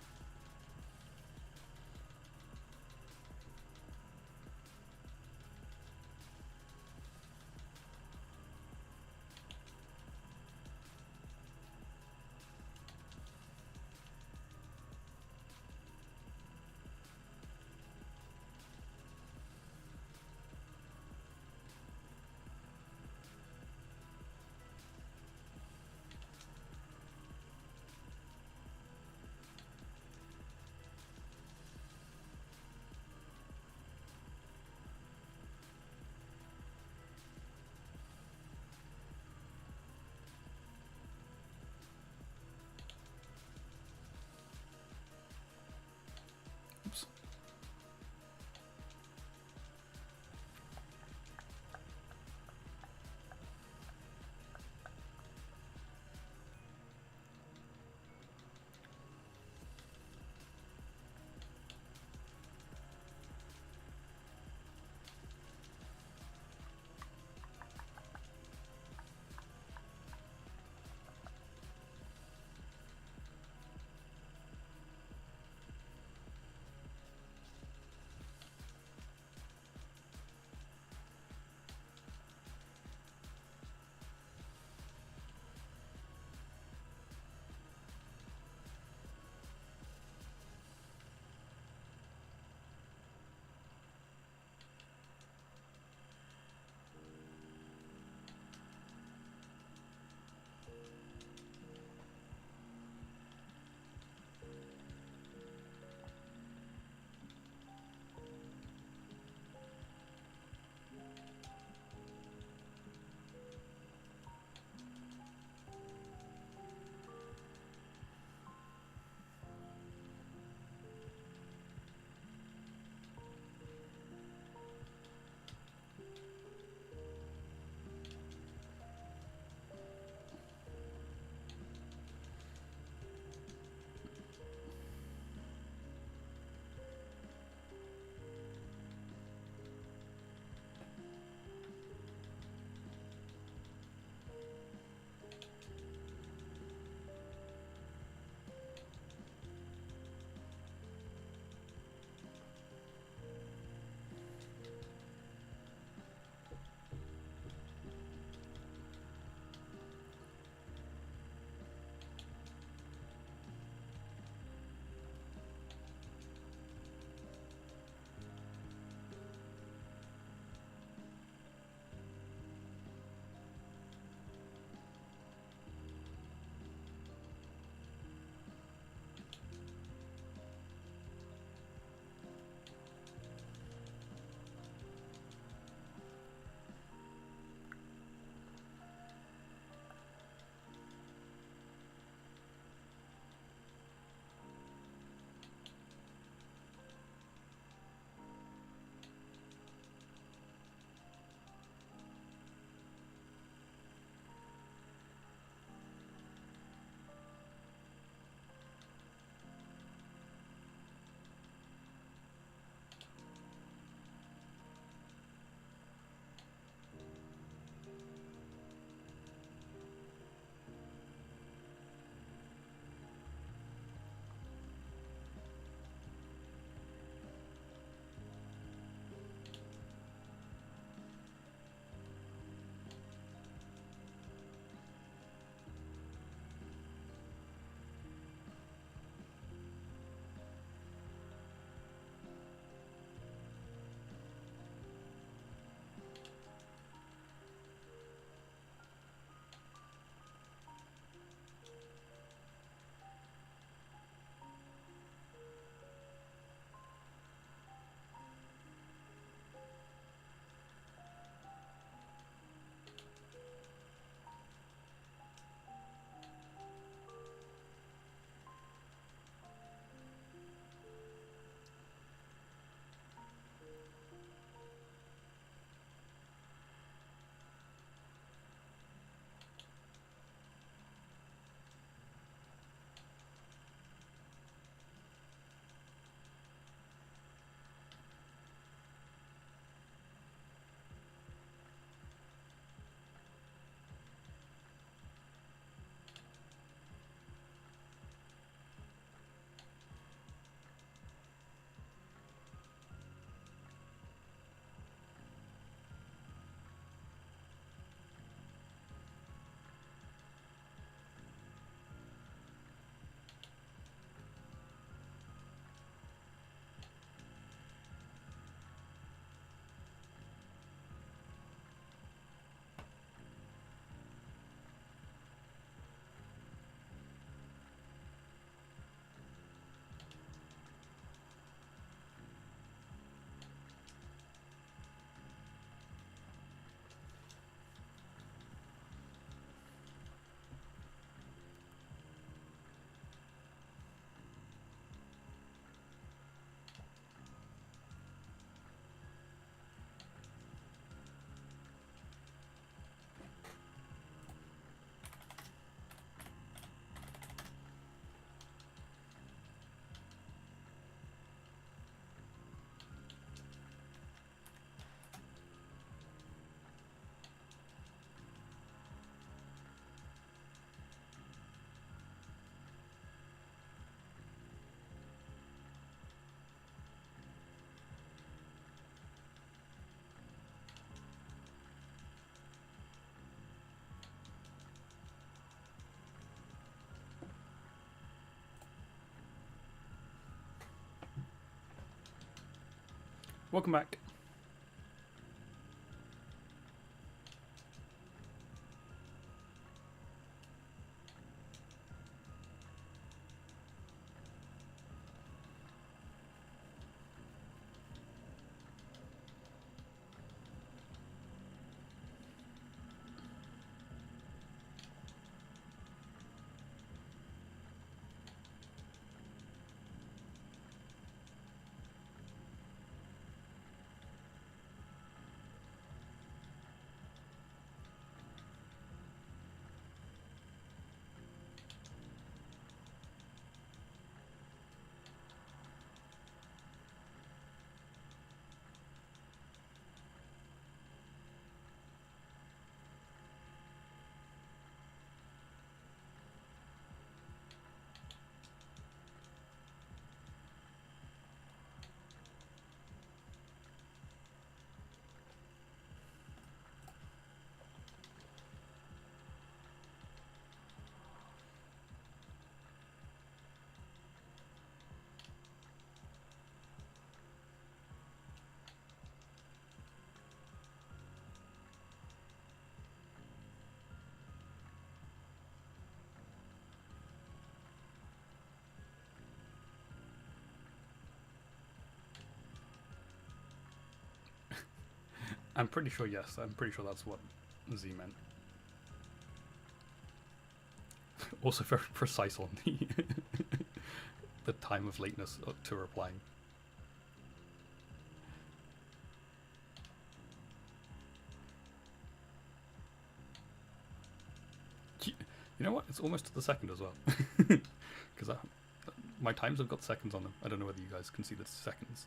Welcome back. I'm pretty sure, yes. I'm pretty sure that's what Z meant. Also very precise on the the time of lateness to replying. You know what? It's almost to the second as well. Because my times have got seconds on them. I don't know whether you guys can see the seconds.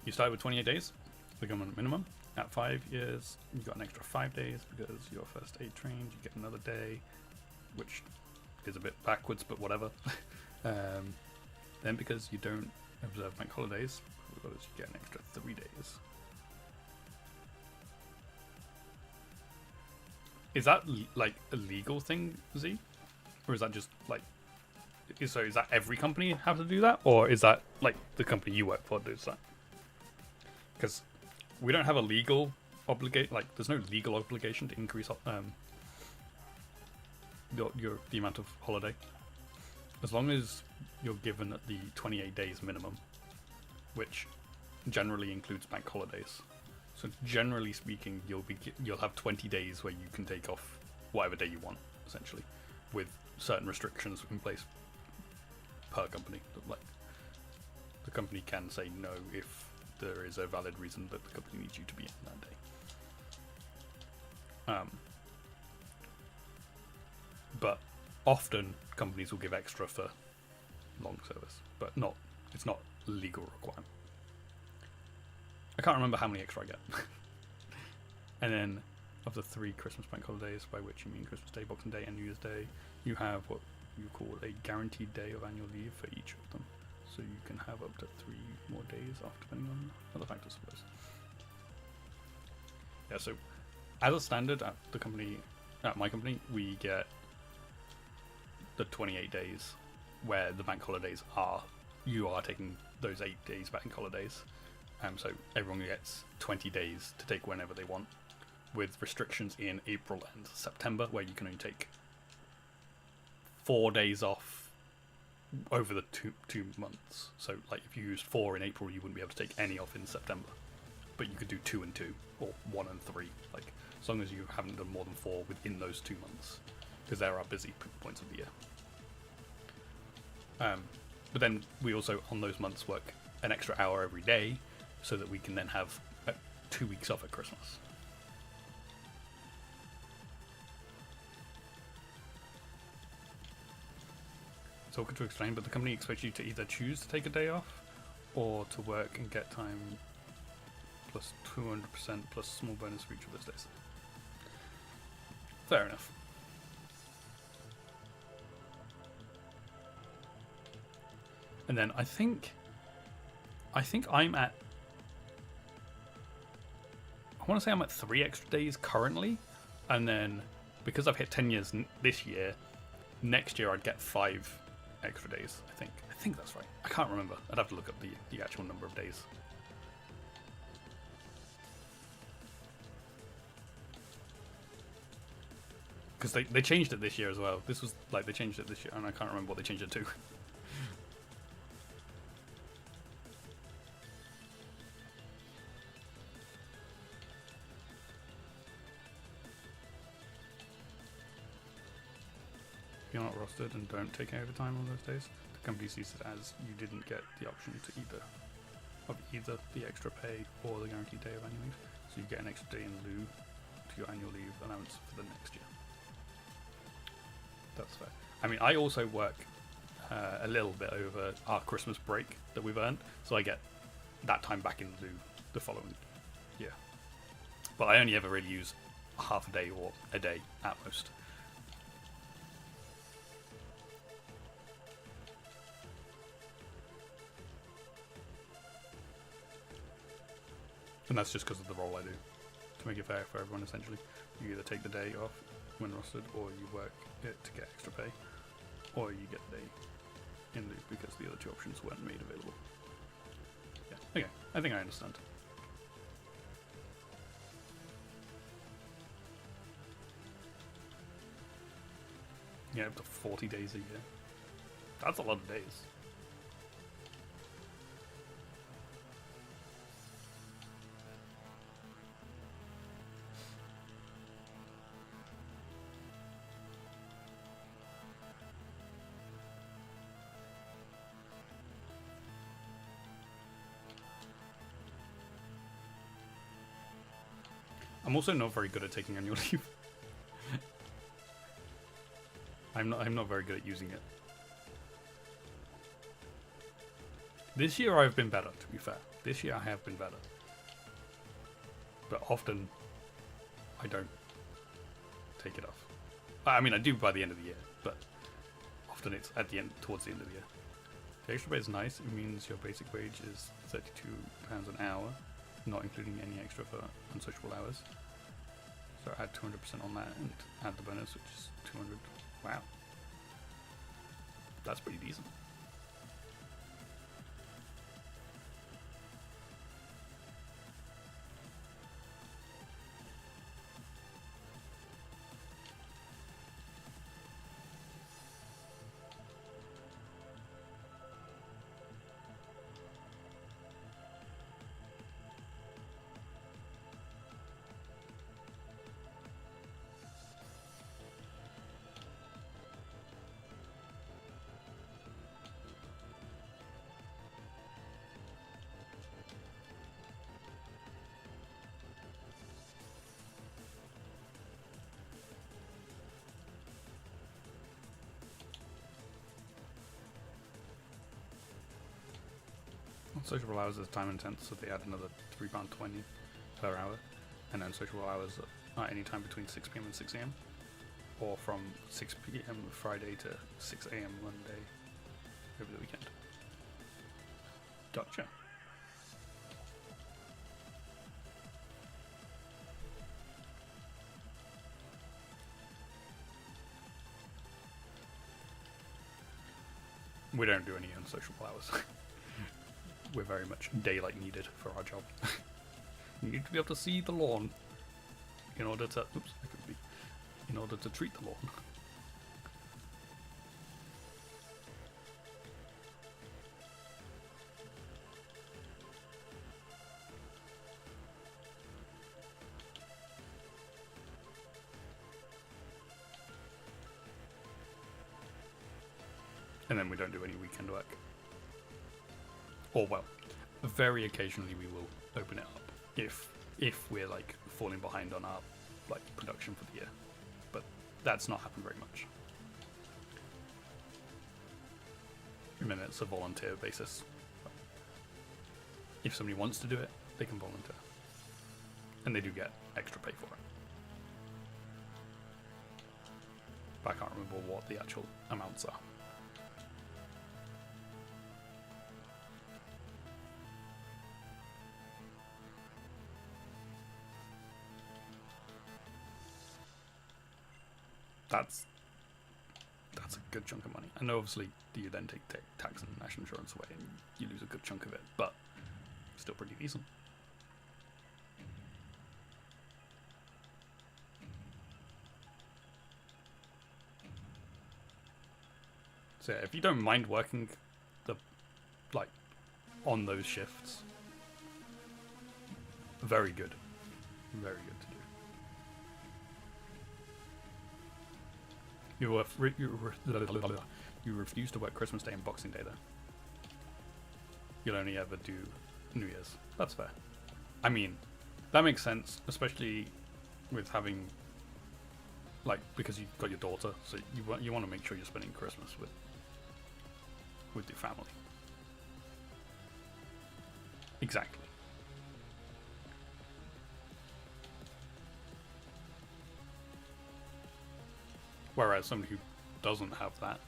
You started with 28 days, the government minimum. At 5 years, you got an extra 5 days because you're first aid trained. You get another day, which is a bit backwards, but whatever. Then because you don't observe bank holidays, you get an extra 3 days. Is that like a legal thing, Z? Or is that just like, so is that every company have to do that? Or is that like the company you work for does that? Because we don't have a legal obligation, like there's no legal obligation to increase the amount of holiday, as long as you're given the 28 days minimum, which generally includes bank holidays. So generally speaking, you'll have 20 days where you can take off whatever day you want, essentially, with certain restrictions in place per company. Like the company can say no if there is a valid reason that the company needs you to be in that day. But often companies will give extra for long service, but it's not a legal requirement. I can't remember how many extra I get. And then of the 3 Christmas bank holidays, by which you mean Christmas Day, Boxing Day and New Year's Day, you have what you call a guaranteed day of annual leave for each of them. So you can have up to 3 more days off, depending on other factors, I suppose. Yeah, so as a standard at my company, we get the 28 days where the bank holidays you are taking those 8 days bank holidays. So everyone gets 20 days to take whenever they want, with restrictions in April and September, where you can only take 4 days off over the two months. So like if you used 4 in April, you wouldn't be able to take any off in September, but you could do 2 and 2 or 1 and 3, like as long as you haven't done more than 4 within those 2 months, because there are busy points of the year. But then we also on those months work an extra hour every day, so that we can then have 2 weeks off at Christmas. It's awkward to explain, but the company expects you to either choose to take a day off or to work and get time plus 200% plus small bonus for each of those days. Fair enough. And then I think I'm at, I want to say I'm at 3 extra days currently, and then because I've hit 10 years this year, next year I'd get 5 extra days. I think that's right. I can't remember. I'd have to look up the actual number of days. Because they changed it this year as well. This was like, they changed it this year, and I can't remember what they changed it to. If you're not rostered and don't take overtime on those days, the company sees it as you didn't get the option to either the extra pay or the guaranteed day of annual leave. So you get an extra day in lieu to your annual leave allowance for the next year. That's fair. I mean, I also work a little bit over our Christmas break that we've earned, so I get that time back in lieu the following year. But I only ever really use half a day or a day at most. And that's just because of the role I do. To make it fair for everyone, essentially. You either take the day off when rostered, or you work it to get extra pay, or you get the day in lieu because the other 2 options weren't made available. Yeah, okay, I think I understand. Yeah, up to 40 days a year. That's a lot of days. I'm also not very good at taking annual leave. I'm not very good at using it. This year I've been better, to be fair. This year I have been better. But often I don't take it off. I mean, I do by the end of the year, but often it's at the end, towards the end of the year. The extra pay is nice. It means your basic wage is £32 an hour, not including any extra for unsociable hours. So add 200% on that and add the bonus, which is 200. Wow. That's pretty decent. Sociable hours is time intense, so they add another £3.20 per hour, and then sociable hours are any time between 6 PM and 6 AM, or from 6 PM Friday to 6 AM Monday over the weekend. Gotcha. We don't do any unsociable hours. We're very much daylight needed for our job. You need to be able to see the lawn in order to, in order to treat the lawn. And then we don't do any weekend work. Or, well, very occasionally we will open it up if we're like falling behind on our like production for the year, but that's not happened very much. and then it's a volunteer basis. If somebody wants to do it, they can volunteer, and they do get extra pay for it. But I can't remember what the actual amounts are. That's a good chunk of money. And obviously you then take tax and national insurance away and you lose a good chunk of it, but still pretty decent. So yeah, if you don't mind working on those shifts, very good. Very good to do. You refuse to work Christmas Day and Boxing Day, though. You'll only ever do New Year's. That's fair. I mean, that makes sense, especially with having, because you've got your daughter, so you want to make sure you're spending Christmas with your family. Exactly. Whereas somebody who doesn't have that,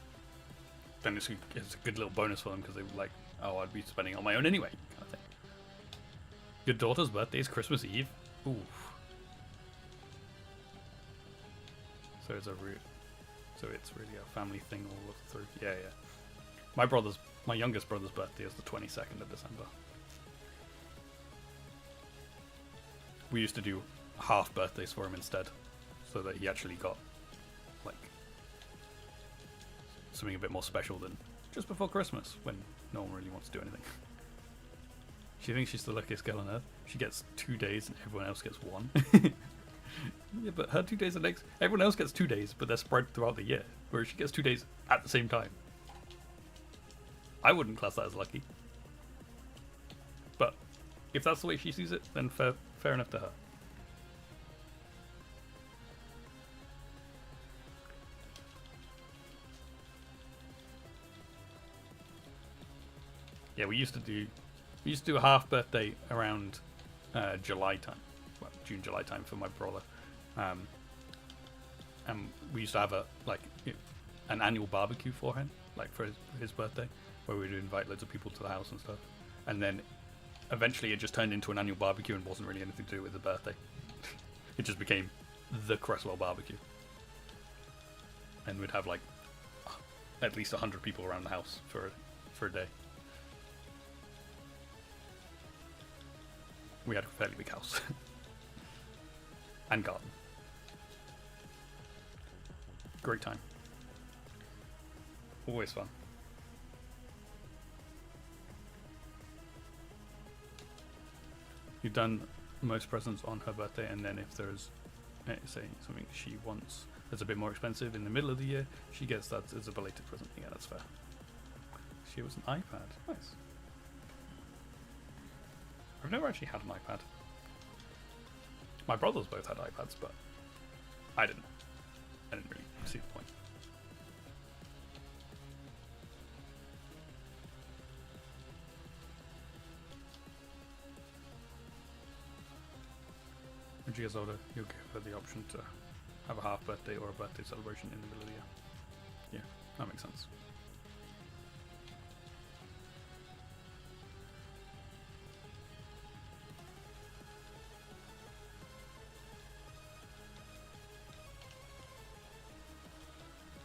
then it's a good little bonus for them because they're like, oh, I'd be spending it on my own anyway, kind of thing. Your daughter's birthday is Christmas Eve? Oof. So it's really a family thing all through. Yeah. My youngest brother's birthday is the 22nd of December. We used to do half birthdays for him instead, so that he actually got something a bit more special than just before Christmas, when no one really wants to do anything. She thinks she's the luckiest girl on earth. She gets 2 days and everyone else gets 1. Yeah, but her 2 days are next. Everyone else gets 2 days, but they're spread throughout the year, whereas she gets 2 days at the same time. I wouldn't class that as lucky. But if that's the way she sees it, then fair enough to her. Yeah, we used to do a half birthday around July time, well, June, July time for my brother, and we used to have an annual barbecue for him, for his birthday, where we would invite loads of people to the house and stuff, and then eventually it just turned into an annual barbecue and wasn't really anything to do with the birthday. It just became the Cresswell barbecue, and we'd have at least 100 people around the house for a day. We had a fairly big house. And garden. Great time. Always fun. You've done most presents on her birthday, and then if there's, say, something she wants that's a bit more expensive in the middle of the year, she gets that as a belated present. Yeah, that's fair. She was an iPad. Nice. I've never actually had an iPad. My brothers both had iPads, but I didn't. I didn't really see the point. When she gets older, you'll give her the option to have a half birthday or a birthday celebration in the middle of the year. Yeah, that makes sense.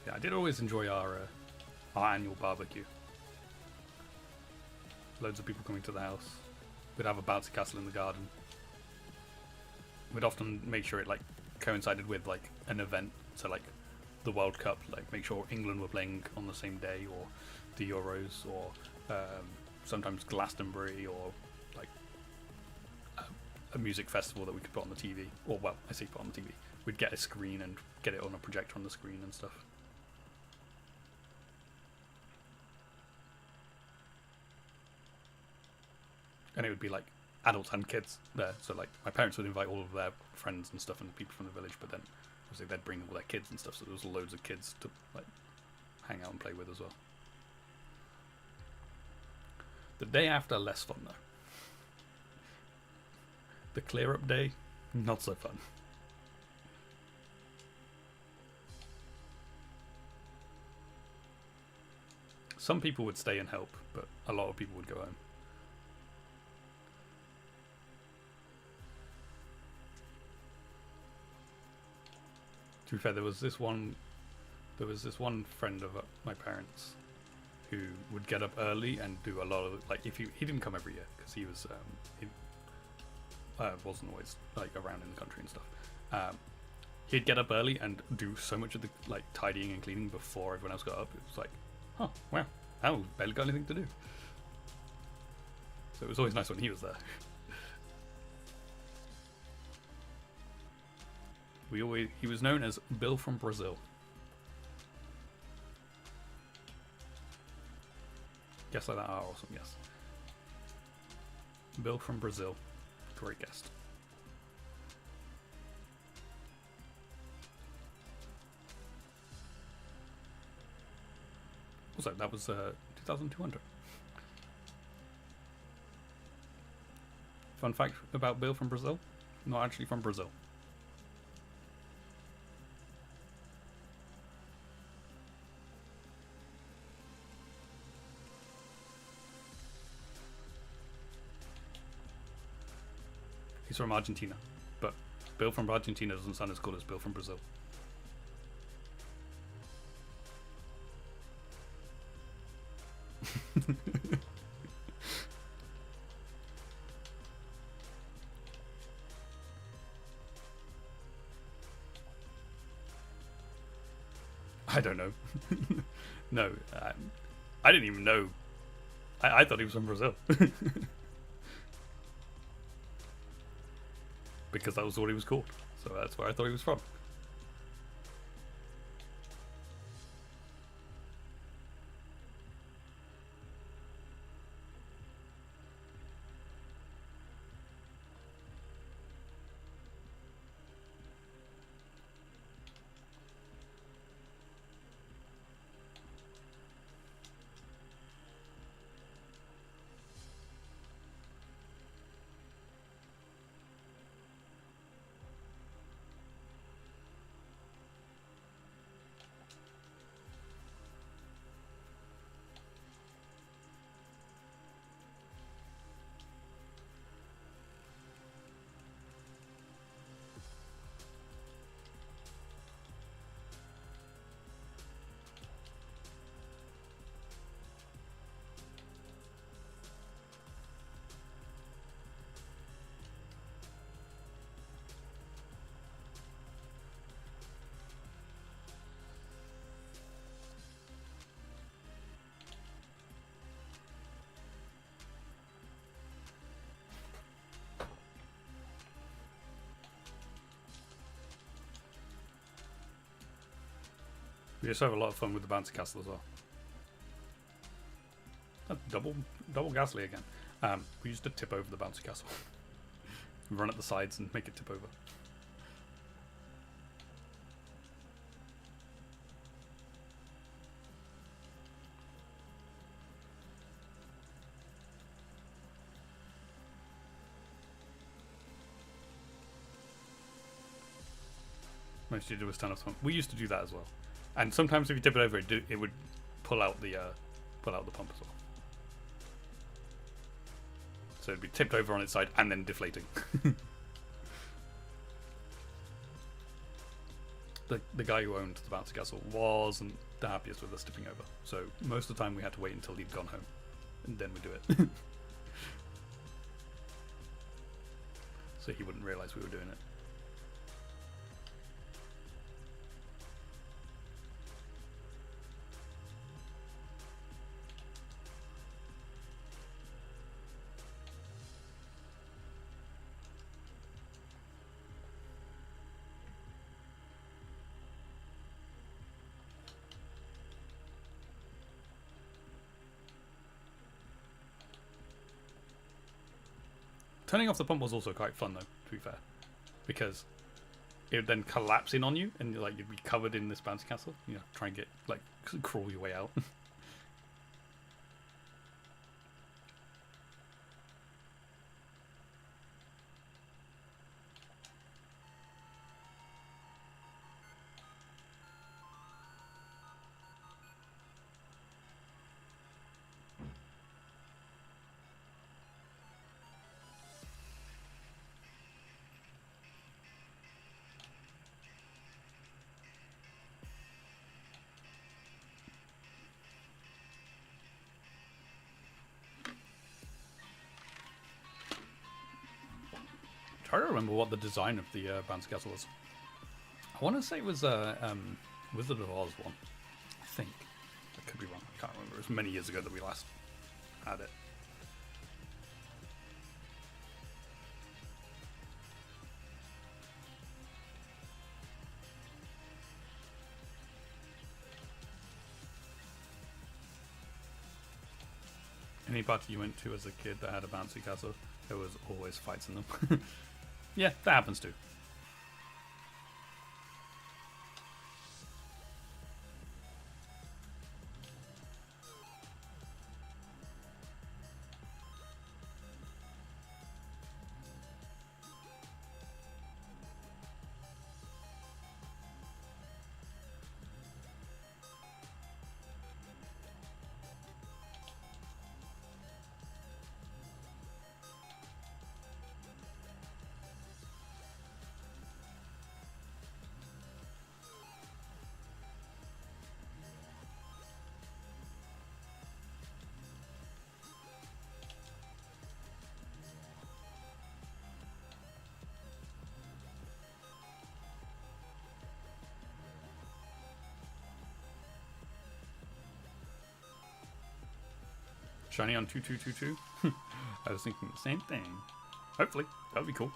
Yeah, I did always enjoy our annual barbecue. Loads of people coming to the house. We'd have a bouncy castle in the garden. We'd often make sure it coincided with an event, so the World Cup, make sure England were playing on the same day, or the Euros, or sometimes Glastonbury, or a music festival that we could put on the TV. Or, well, I say put on the TV. We'd get a screen and get it on a projector on the screen and stuff. And it would be adults and kids there. So my parents would invite all of their friends and stuff and people from the village, but then obviously they'd bring all their kids and stuff. So there was loads of kids to hang out and play with as well. The day after, less fun though. The clear up day, not so fun. Some people would stay and help, but a lot of people would go home. To be fair, there was this one friend of my parents who would get up early and do a lot of, like, if he didn't come every year because he was wasn't always like around in the country and stuff. He'd get up early and do so much of the like tidying and cleaning before everyone else got up. It was like, oh wow, I barely got anything to do. So it was always nice when he was there. He was known as Bill from Brazil. Guests like that are awesome, yes. Bill from Brazil. Great guest. Also, that was 2,200. Fun fact about Bill from Brazil? Not actually from Brazil. He's from Argentina, but Bill from Argentina doesn't sound as cool as Bill from Brazil. I don't know. No, I didn't even know. I thought he was from Brazil. Because that was what he was called. So that's where I thought he was from. We just have a lot of fun with the bouncy castle as well. Double ghastly again. We used to tip over the bouncy castle. Run at the sides and make it tip over. Most you do was stand up. We used to do that as well. And sometimes if you tip it over, it would pull out the pump as well. So it'd be tipped over on its side and then deflating. The guy who owned the bouncy castle wasn't the happiest with us tipping over. So most of the time we had to wait until he'd gone home, and then we'd do it. So he wouldn't realise we were doing it. Turning off the pump was also quite fun, though, to be fair, because it would then collapse in on you, and you'd be covered in this bouncy castle. You know, try and get crawl your way out. Try to remember what the design of the bouncy castle was. I want to say it was Wizard of Oz one. I think. I could be wrong. I can't remember. It was many years ago that we last had it. Any party you went to as a kid that had a bouncy castle, there was always fights in them. Yeah, that happens too. Shiny on 2222. I was thinking the same thing. Hopefully, that would be cool.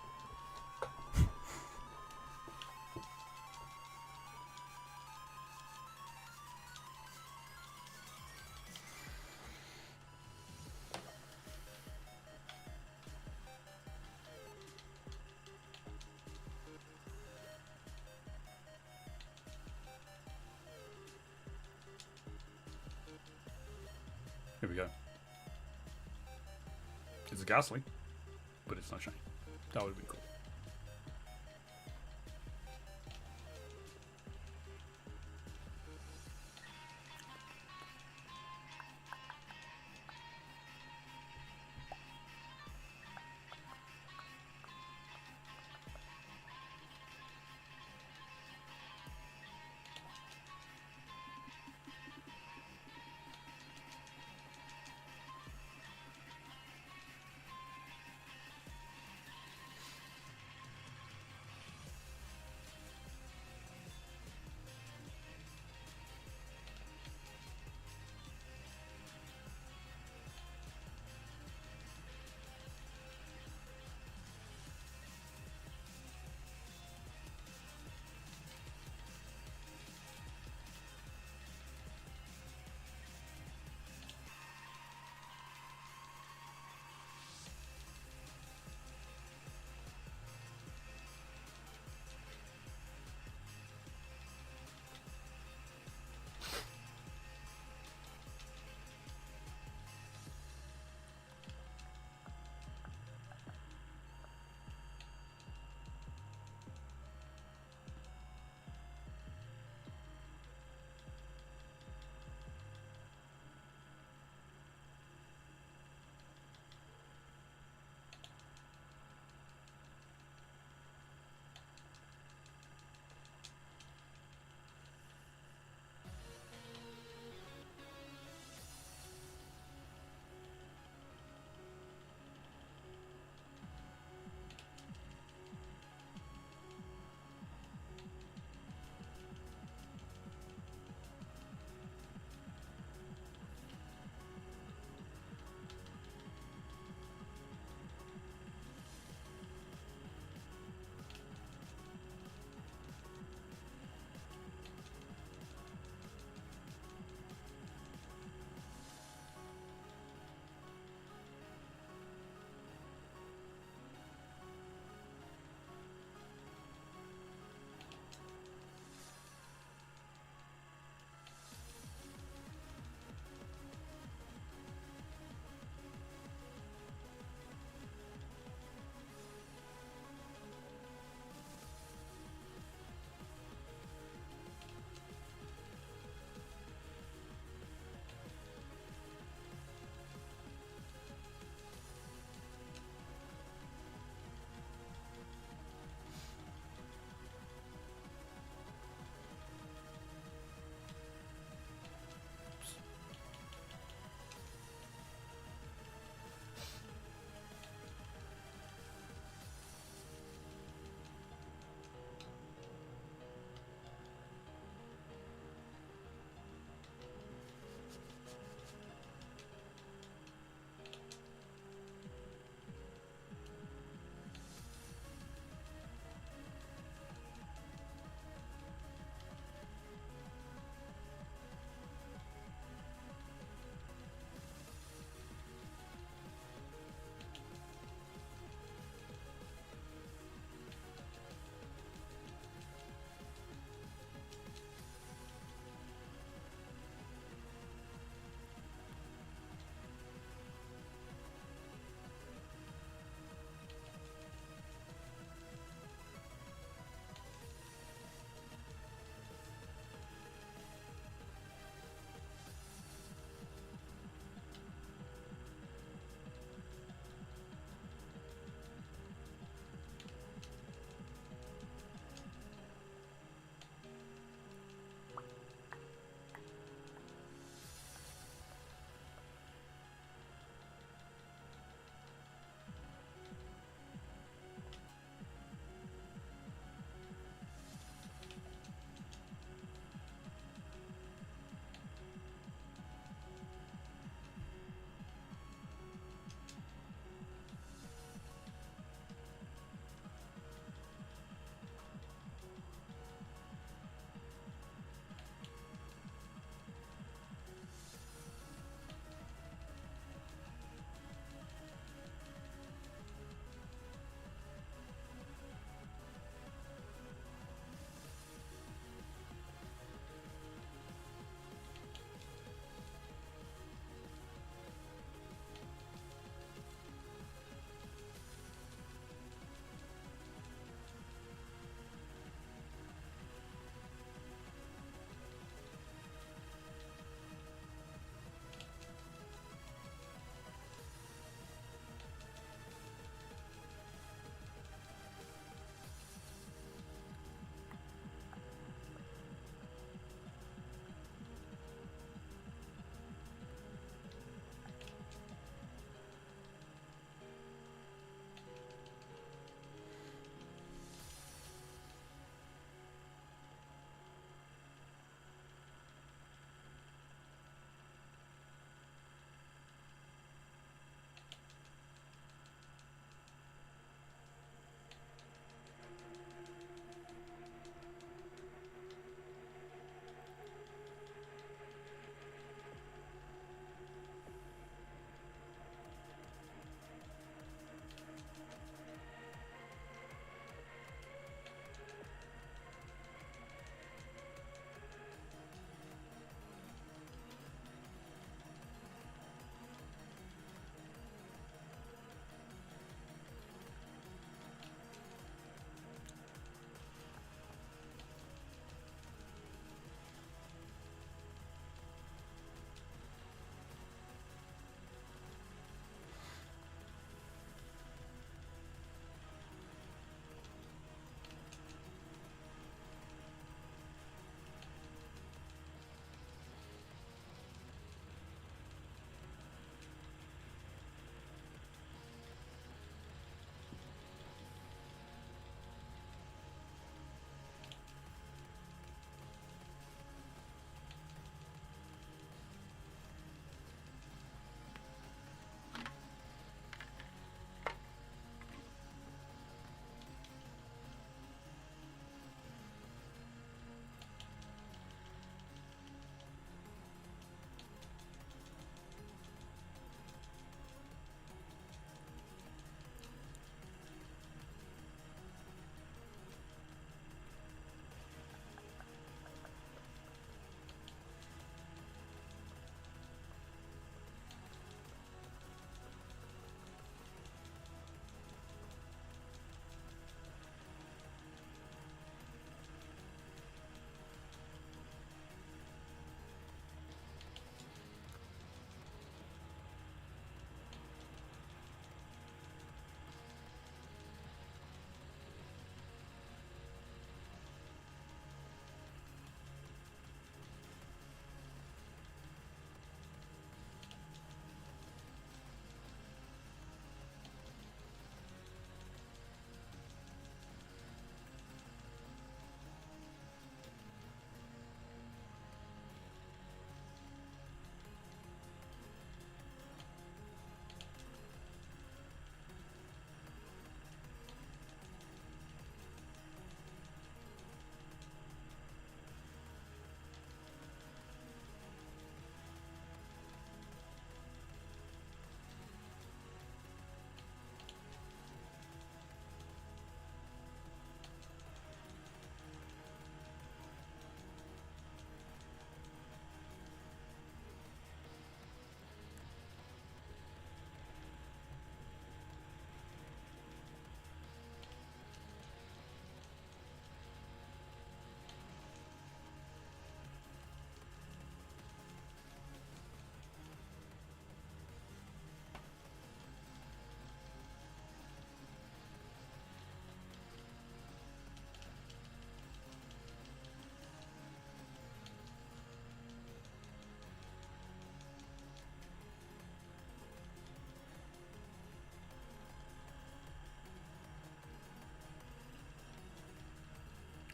Here we go. It's a ghastly, but it's not shiny. That would have been cool.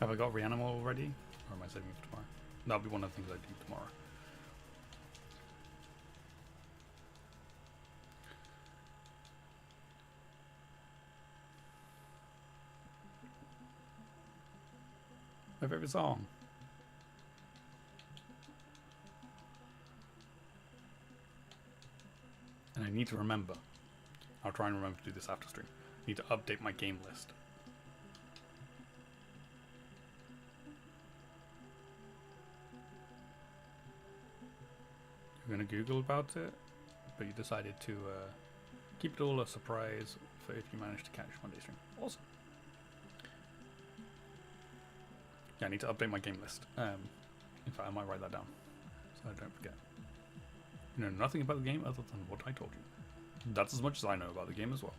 Have I got Reanimal already? Or am I saving it for tomorrow? That'll be one of the things I do tomorrow. My favorite song. And I need to remember. I'll try and remember to do this after stream. I need to update my game list. You're going to Google about it, but you decided to keep it all a surprise for if you manage to catch Monday stream. Awesome. Yeah, I need to update my game list. In fact, I might write that down so I don't forget. You know nothing about the game other than what I told you. That's as much as I know about the game as well.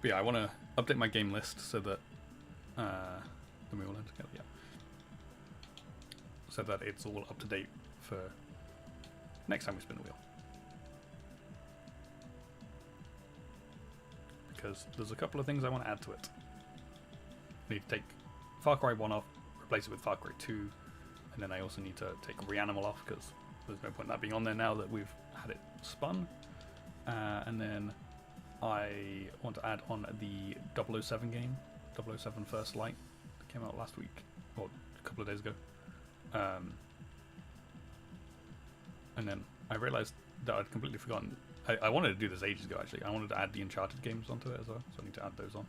But yeah, I want to update my game list so that then we all end together. Yeah, so that it's all up to date for next time we spin the wheel. Because there's a couple of things I want to add to it. I need to take Far Cry 1 off, replace it with Far Cry 2, and then I also need to take Reanimal off because there's no point in that being on there now that we've had it spun. And then I want to add on the 007 game, 007 First Light, that came out last week, or a couple of days ago. And then I realized that I'd completely forgotten. I wanted to do this ages ago, actually. I wanted to add the Uncharted games onto it as well, so I need to add those on.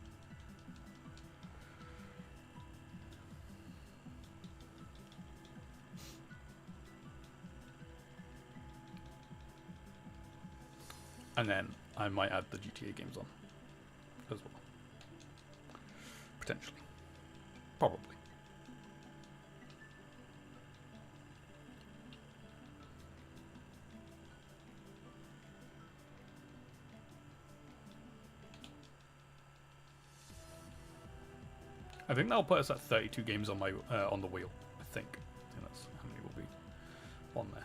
And then I might add the GTA games on as well. Potentially. Probably. I think that'll put us at 32 games on my on the wheel. I think that's how many will be on there.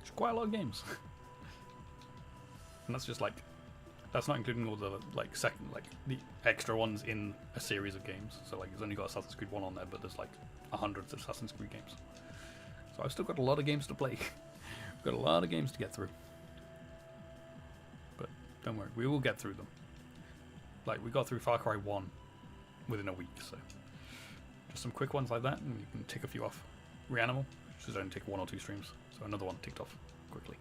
It's quite a lot of games, and that's just like that's not including all the like the extra ones in a series of games. So like, it's only got Assassin's Creed 1 on there, but there's like 100 Assassin's Creed games. So I've still got a lot of games to play. I've got a lot of games to get through, but don't worry, we will get through them. Like, we got through Far Cry 1 within a week, so just some quick ones like that, and you can tick a few off. Reanimal, which is only take 1 or 2 streams, so another one ticked off quickly.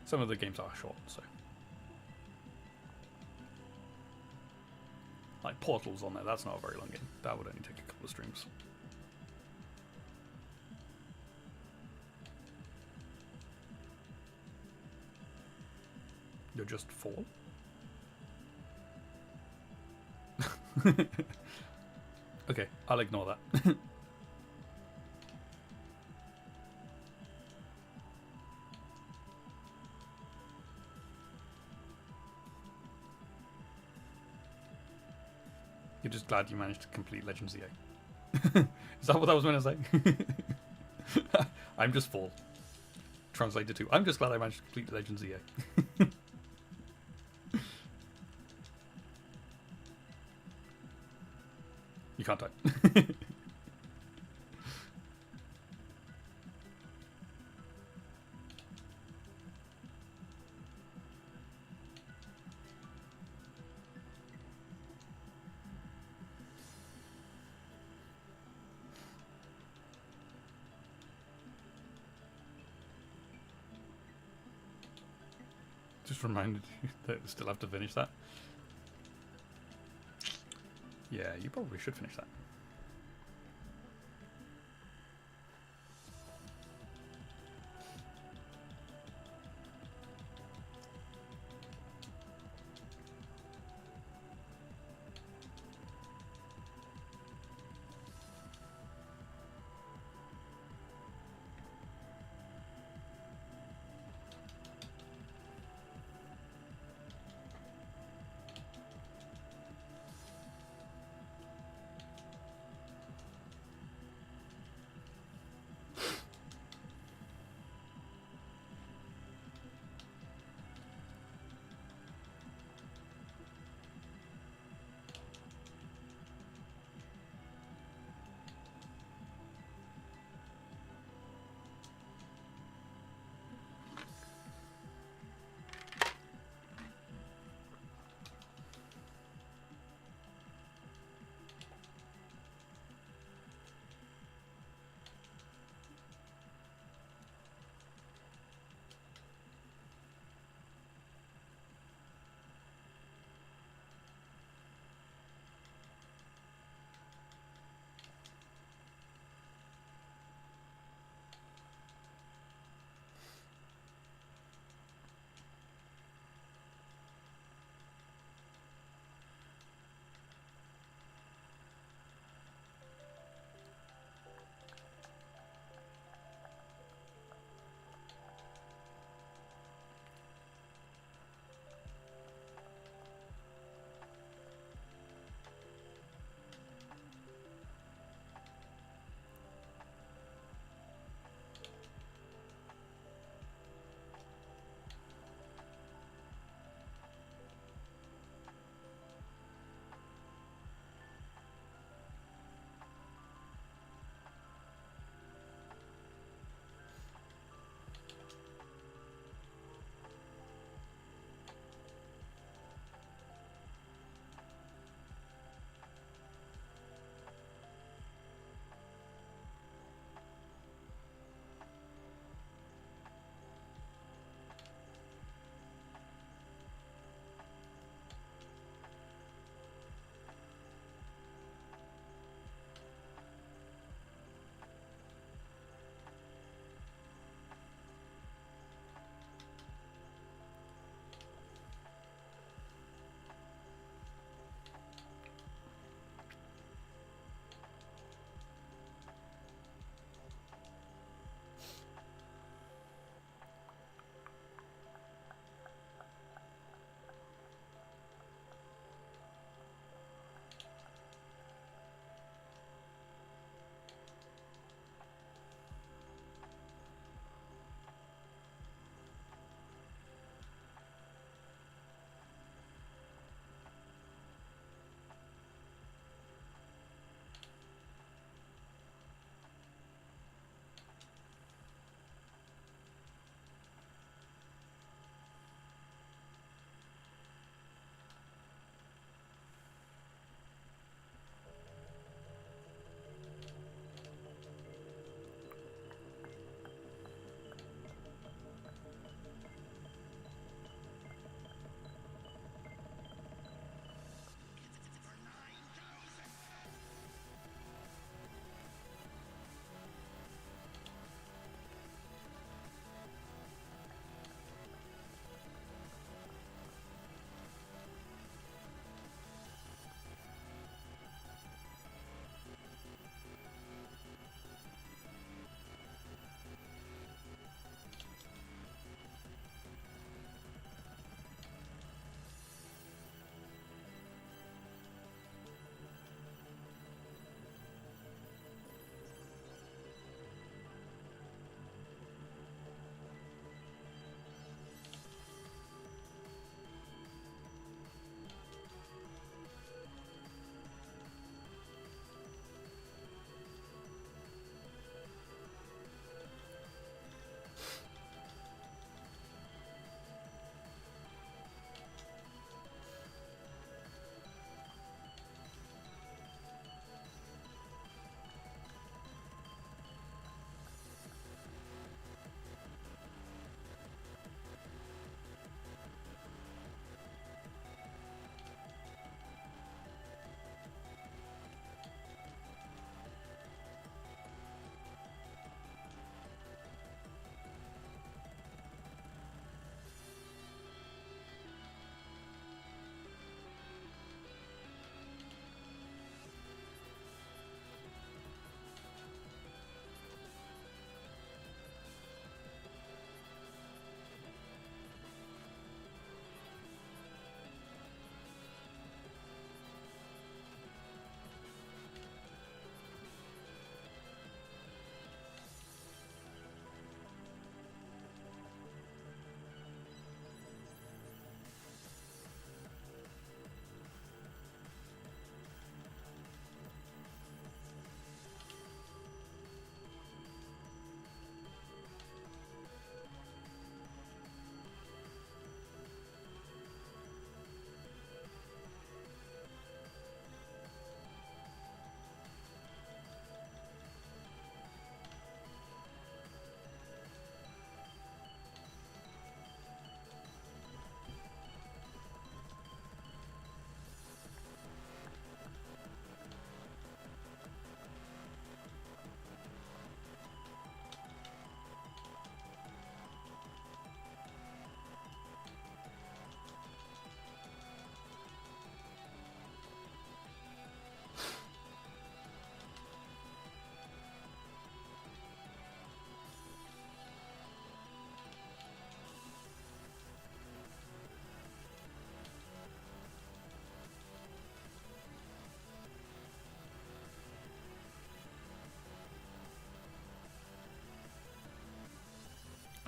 Some of the games are short, so like Portal's on there, that's not a very long game. That would only take a couple of streams. You're just 4? Okay, I'll ignore that. You're just glad you managed to complete Legends EA. Is that what I was going to say? I'm just 4. Translated to, I'm just glad I managed to complete Legends EA. You can't type. Just reminded you that we still have to finish that. Yeah, you probably should finish that.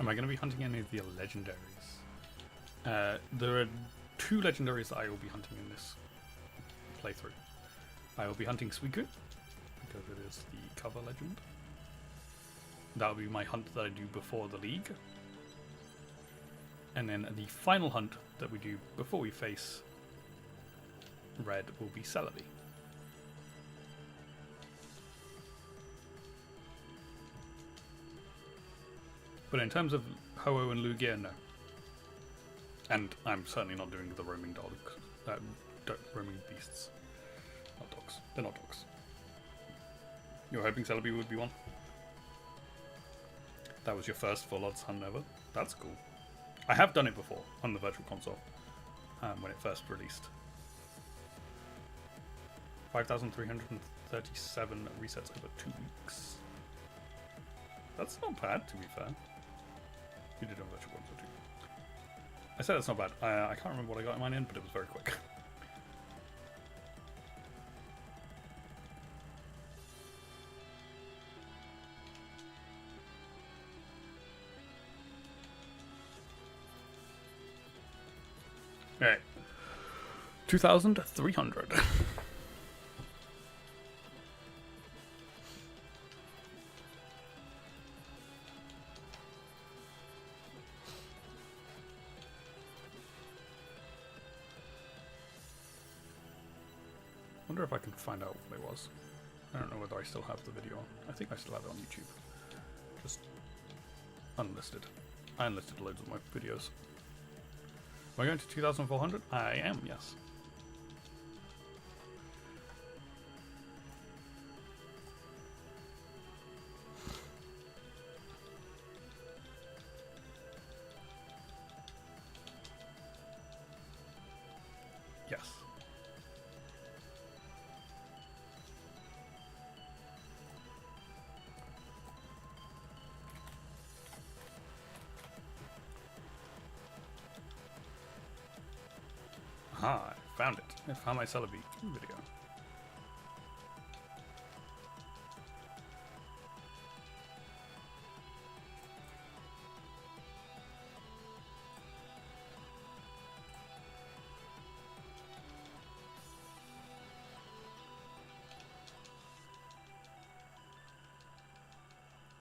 Am I going to be hunting any of the legendaries? There are 2 legendaries that I will be hunting in this playthrough. I will be hunting Suicune, because it is the cover legend. That will be my hunt that I do before the League. And then the final hunt that we do before we face Red will be Celebi. But in terms of Ho-Oh and Lugia, no. And I'm certainly not doing the roaming dogs. Roaming beasts. Not dogs. They're not dogs. You were hoping Celebi would be one? That was your first full odds hunt ever? That's cool. I have done it before on the Virtual Console when it first released. 5,337 resets over 2 weeks. That's not bad, to be fair. You did on Virtual Console too. I said that's not bad. I can't remember what I got in mine in, but it was very quick. Alright. 2,300. Wonder if I can find out what it was. I don't know whether I still have the video on. I think I still have it on YouTube. Just unlisted. I unlisted loads of my videos. Am I going to 2,400? I am, yes. Yes. Aha, I found it. I found my Celebi video.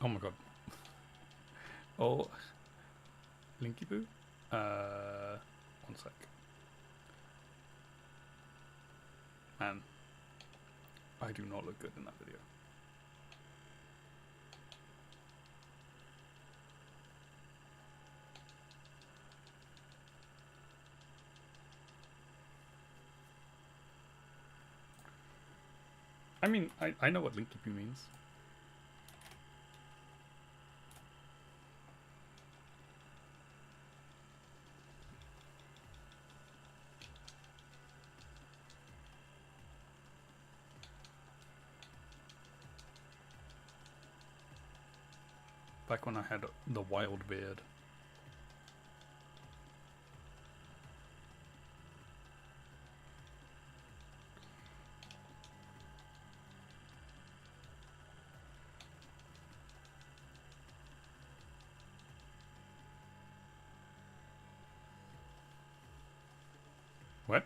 Oh my god. Oh. Linky Boo? One sec. Man, I do not look good in that video. I mean, I know what Linky Boo means. Back when I had the wild beard. What?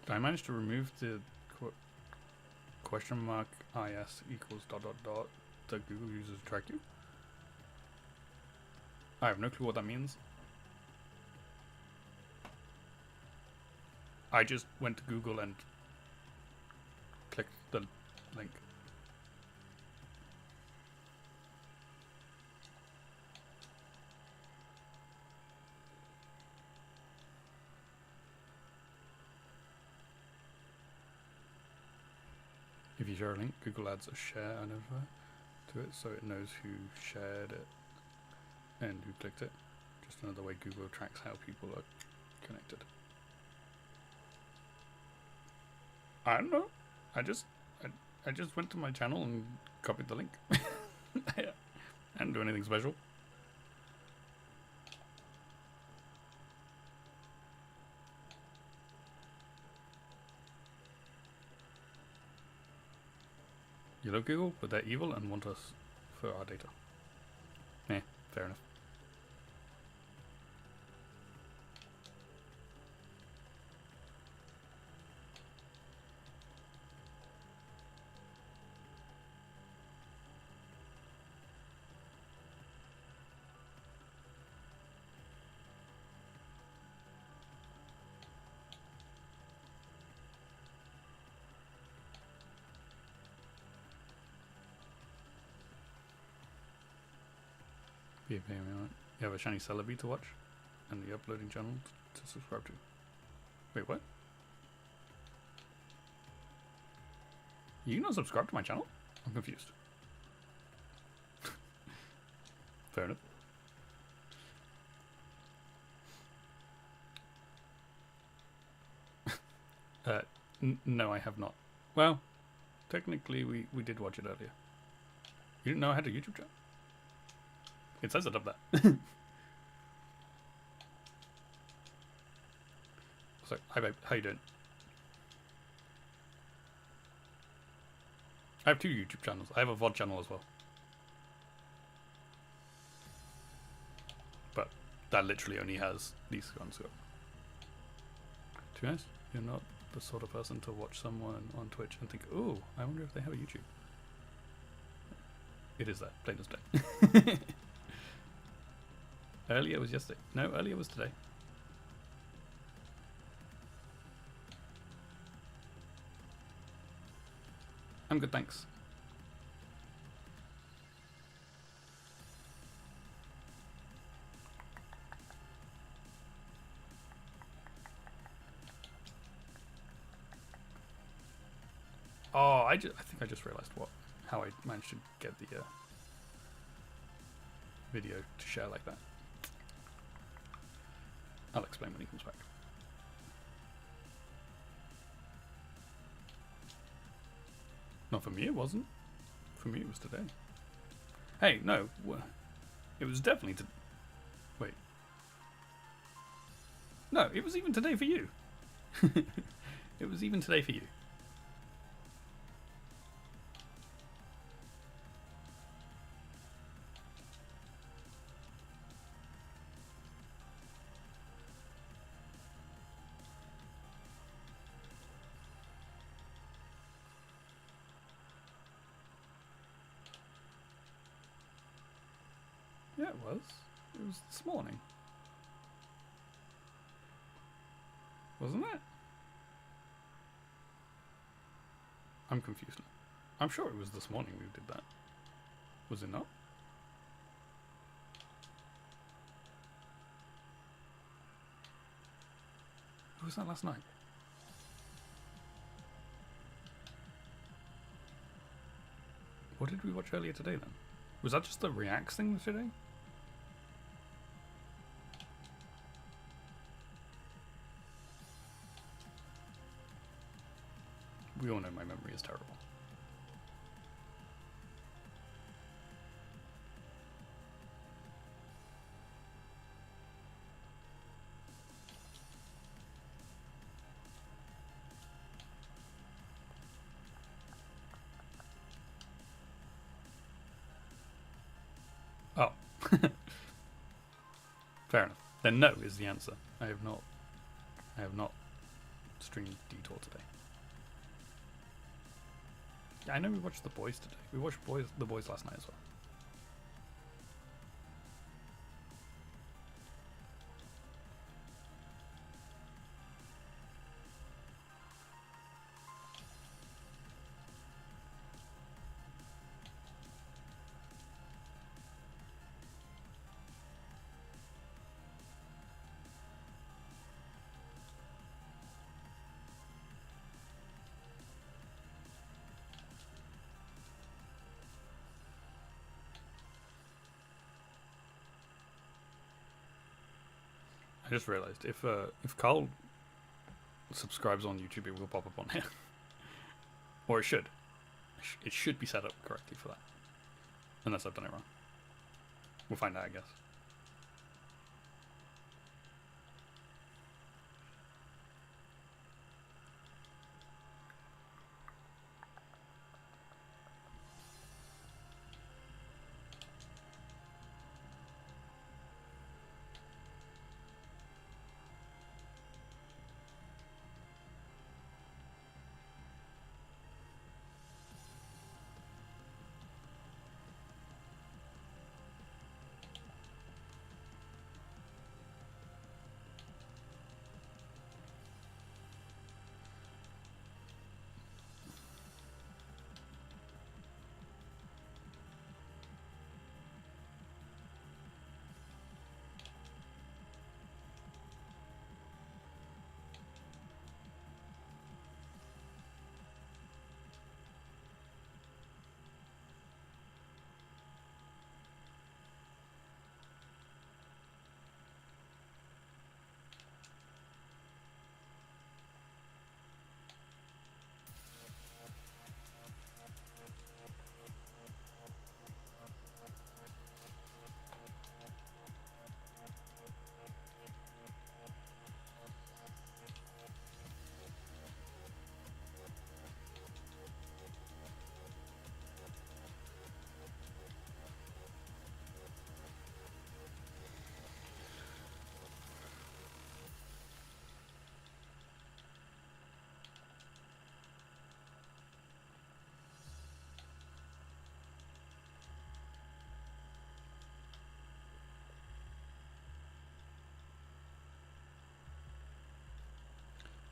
Did I manage to remove the question mark is equals ... that Google uses to track you? I have no clue what that means. I just went to Google and clicked the link. If you share a link, Google adds a share identifier to it so it knows who shared it and who clicked it. Just another way Google tracks how people are connected. I don't know. I just went to my channel and copied the link. I didn't do anything special. You love Google, but they're evil and want us for our data. Fair enough. You have a shiny Celebi to watch, and the uploading channel to subscribe to. Wait, what? You not subscribe to my channel? I'm confused. Fair enough. No, I have not. Well, technically we did watch it earlier. You didn't know I had a YouTube channel? It says it up there. So, hi babe, how you doing? I have 2 YouTube channels. I have a VOD channel as well. But that literally only has these ones. To be honest, you're not the sort of person to watch someone on Twitch and think, oh, I wonder if they have a YouTube. It is that, plain as day. Earlier was yesterday. No, earlier was today. I'm good, thanks. Oh, I think I just realised how I managed to get the video to share like that. I'll explain when he comes back. Not for me, it wasn't. For me, it was today. Hey, no. It was definitely to... Wait. No, it was even today for you. It was even today for you. Yeah, it was. It was this morning. Wasn't it? I'm confused now. I'm sure it was this morning we did that. Was it not? Who was that last night? What did we watch earlier today then? Was that just the Reacts thing today? We all know my memory is terrible. Oh. Fair enough. Then no is the answer. I have not streamed Detour today. Yeah, I know we watched The Boys today. We watched The Boys last night as well. I just realised if Carl subscribes on YouTube, it will pop up on here, or it should. It should be set up correctly for that, unless I've done it wrong. We'll find out, I guess.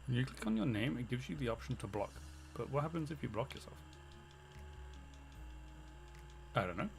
When you click on your name, it gives you the option to block. But what happens if you block yourself? I don't know.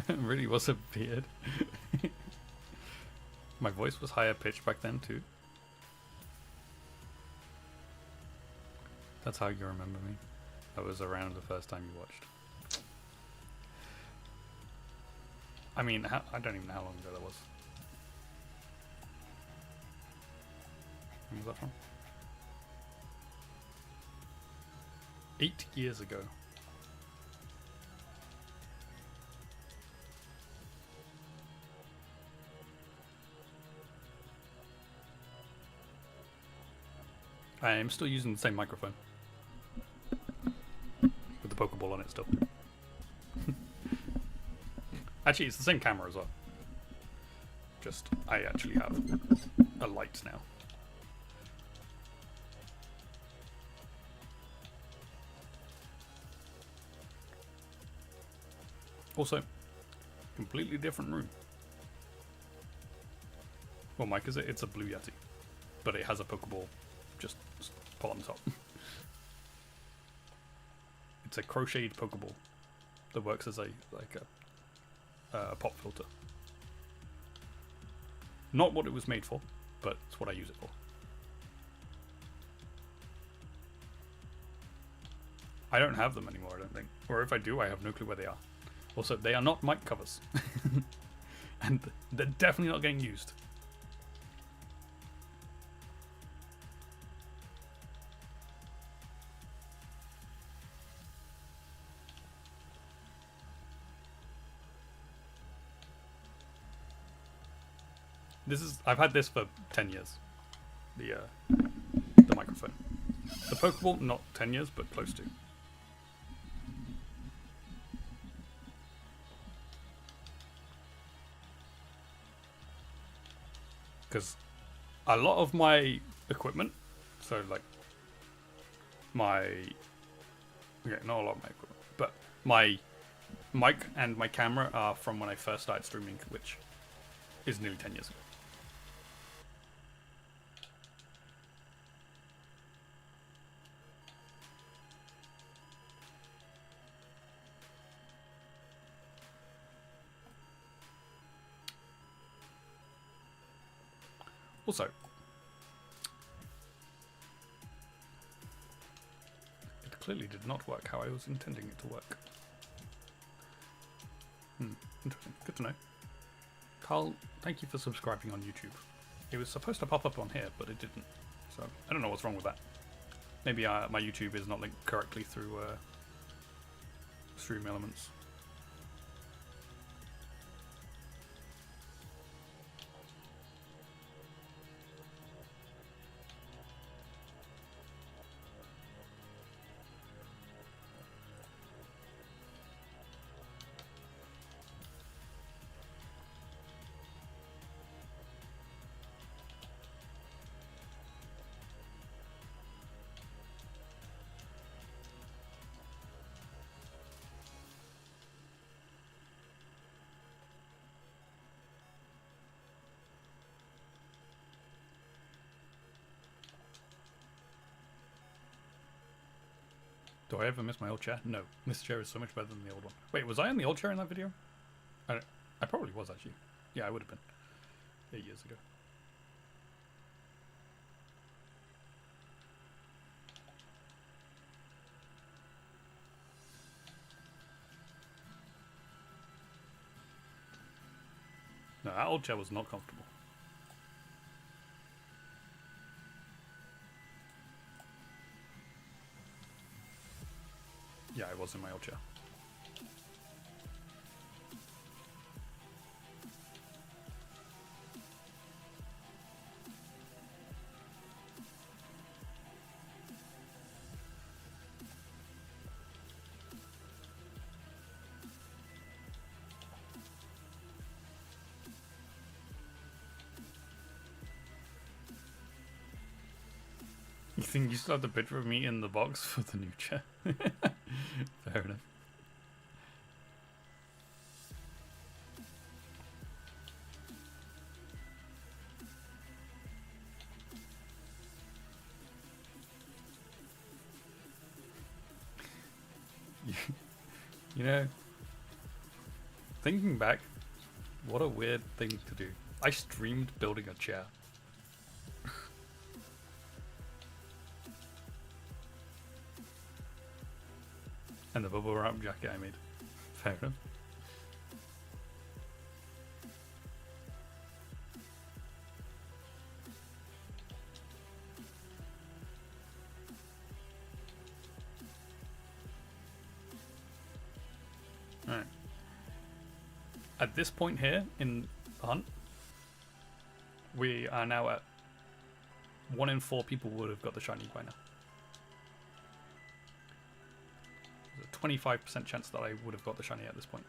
It really was a beard. My voice was higher pitched back then too. That's how you remember me. I was around the first time you watched. I mean, I don't even know how long ago that was. When was that from? 8 years ago. I am still using the same microphone. With the Pokeball on it still. Actually, it's the same camera as well. Just, I actually have a light now. Also, completely different room. Well, Mike, is it? It's a Blue Yeti. But it has a Pokeball just put on top. It's a crocheted Pokeball that works as a pop filter. Not what it was made for, but it's what I use it for. I don't have them anymore, I don't think. Or if I do, I have no clue where they are. Also, they are not mic covers. And they're definitely not getting used. I've had this for 10 years. The microphone. The Pokeball, not 10 years, but close to. Because a lot of my equipment, so like okay, not a lot of my equipment, but my mic and my camera are from when I first started streaming, which is nearly 10 years ago. Also, it clearly did not work how I was intending it to work. Interesting. Good to know. Carl, thank you for subscribing on YouTube. It was supposed to pop up on here, but it didn't. So, I don't know what's wrong with that. Maybe my YouTube is not linked correctly through Stream Elements. Do I ever miss my old chair? No. This chair is so much better than the old one. Wait, was I on the old chair in that video? I probably was, actually. Yeah, I would have been. 8 years ago. No, that old chair was not comfortable. Yeah, I was in my old chair. You think you still have the picture of me in the box for the new chair? Fair enough. You know, thinking back, what a weird thing to do. I streamed building a chair. And the bubble wrap jacket I made. Fair enough. Alright. At this point here in the hunt, we are now at 1 in 4 people would have got the shiny by now. There's a 25% chance that I would have got the shiny at this point.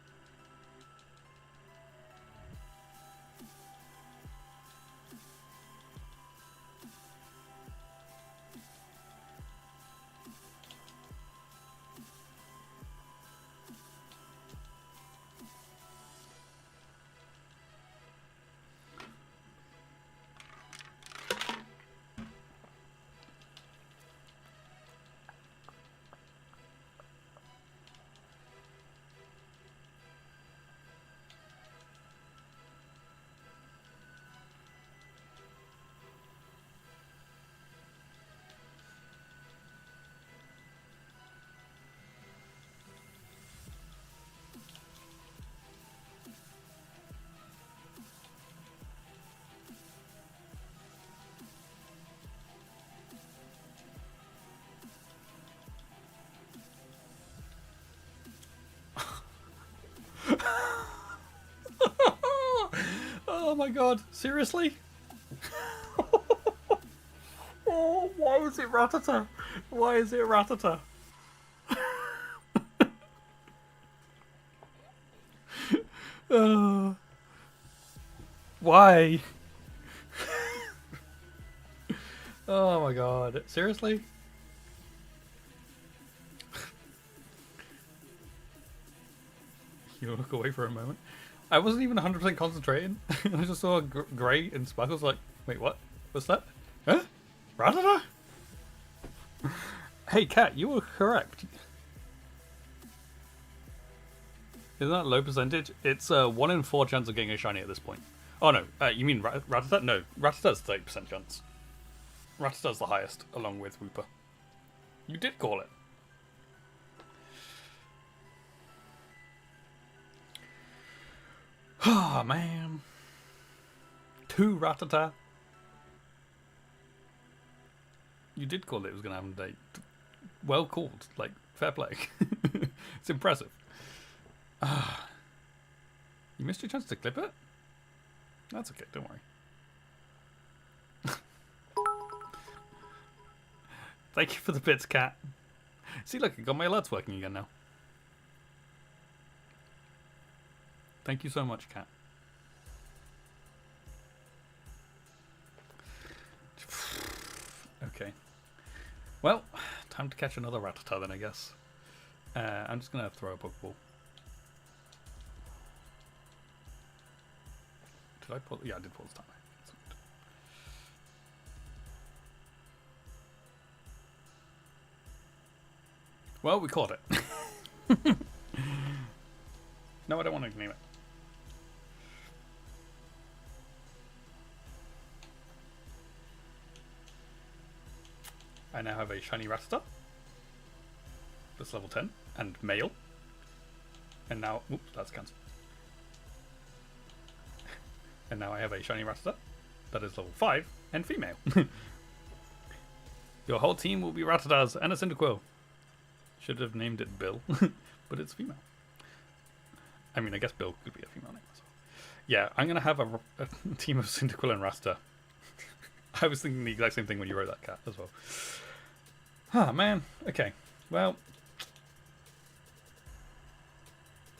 Oh my god, seriously? Oh, why is it Rattata? Why is it Rattata? Why? Oh my god, seriously? You look away for a moment. I wasn't even 100% concentrating. I just saw grey and sparkles like, wait, what? What's that? Huh? Rattata? Hey, Cat, you were correct. Isn't that low percentage? It's a 1 in 4 chance of getting a shiny at this point. Oh no, you mean Rattata? No, Rattata's 30% chance. Rattata's the highest, along with Wooper. You did call it. Oh man. 2 Rattata. You did call it was going to happen today. Well called. Like, fair play. It's impressive. You missed your chance to clip it? That's okay, don't worry. Thank you for the bits, Cat. See, look, I got my alerts working again now. Thank you so much, Cat. Okay. Well, time to catch another Rattata then, I guess. I'm just going to throw a Pokeball. Did I pull? Yeah, I did pull this time. Well, we caught it. No, I don't want to name it. I now have a shiny Rattata. That's level 10 and male. And now, oops, that's cancelled. And now I have a shiny Rattata that is level 5 and female. Your whole team will be Rattatas and a Cyndaquil. Should have named it Bill, but it's female. I mean, I guess Bill could be a female name as well. Yeah, I'm going to have a team of Cyndaquil and Rattata. I was thinking the exact same thing when you wrote that, cat, as well. Ah, man. Okay, well,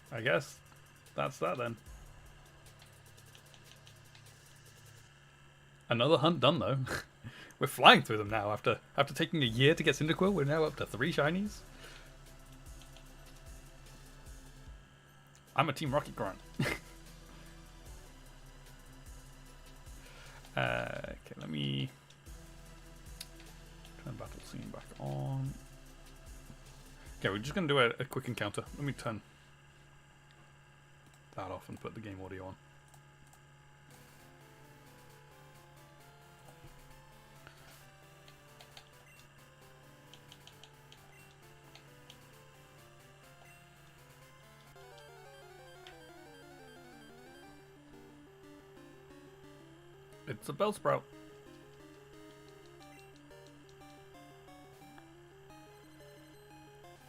I guess that's that then. Another hunt done, though. We're flying through them now. After taking a year to get Cyndaquil, we're now up to 3 shinies. I'm a Team Rocket Grunt. Okay, let me turn battle scene back on. Okay, we're just going to do a quick encounter. Let me turn that off and put the game audio on. It's a Bellsprout.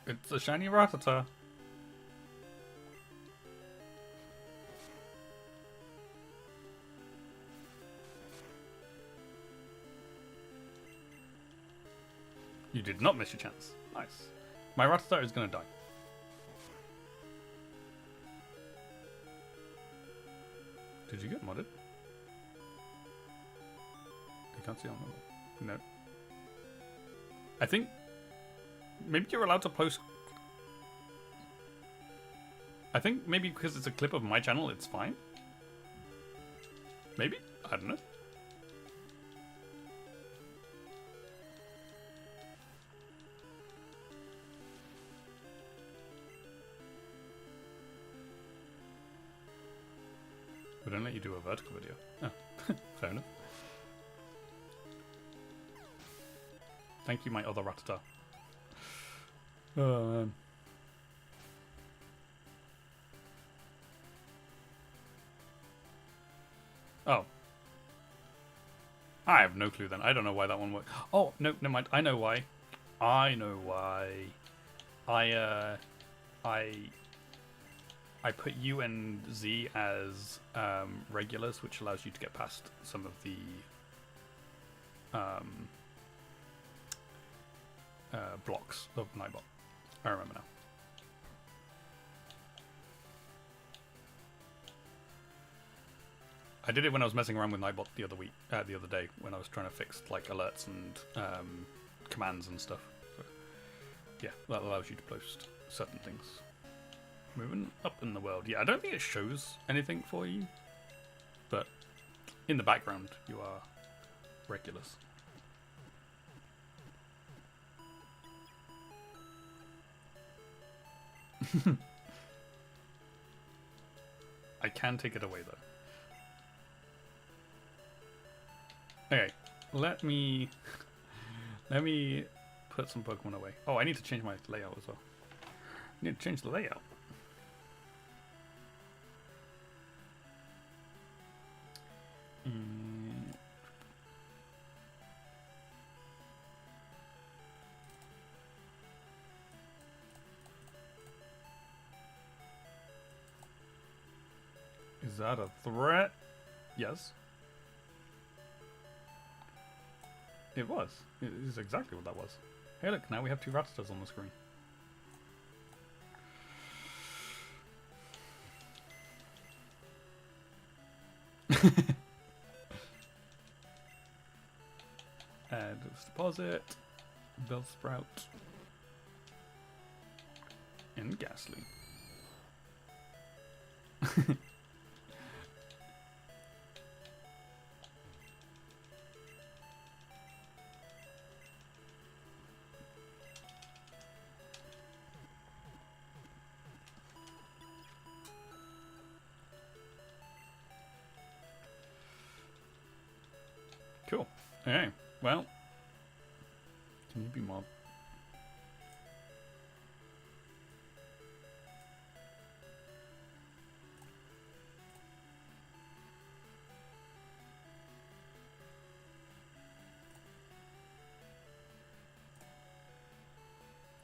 It's a shiny Rattata. You did not miss your chance. Nice. My Rattata is gonna die. Did you get modded? I can't see on the... No. I think maybe you're allowed to post... I think maybe because it's a clip of my channel, it's fine. Maybe? I don't know. We don't let you do a vertical video. Oh, fair enough. Thank you, my other Rattata. Oh, man. Oh. I have no clue then. I don't know why that one worked. Oh, no, never mind. I know why. I know why. I put U and Z as regulars, which allows you to get past some of the blocks of Nightbot. I remember now. I did it when I was messing around with Nightbot the other day when I was trying to fix like alerts and commands and stuff. So, yeah, that allows you to post certain things. Moving up in the world. Yeah, I don't think it shows anything for you, but in the background you are regulars. I can take it away though. Okay, let me put some Pokemon away. Oh, I need to change my layout as well. I need to change the layout. Is that a threat? Yes. It was. It is exactly what that was. Hey look, now we have 2 Rattatas on the screen. And let's deposit, Bellsprout, and Ghastly. Okay, well. Can you be mod?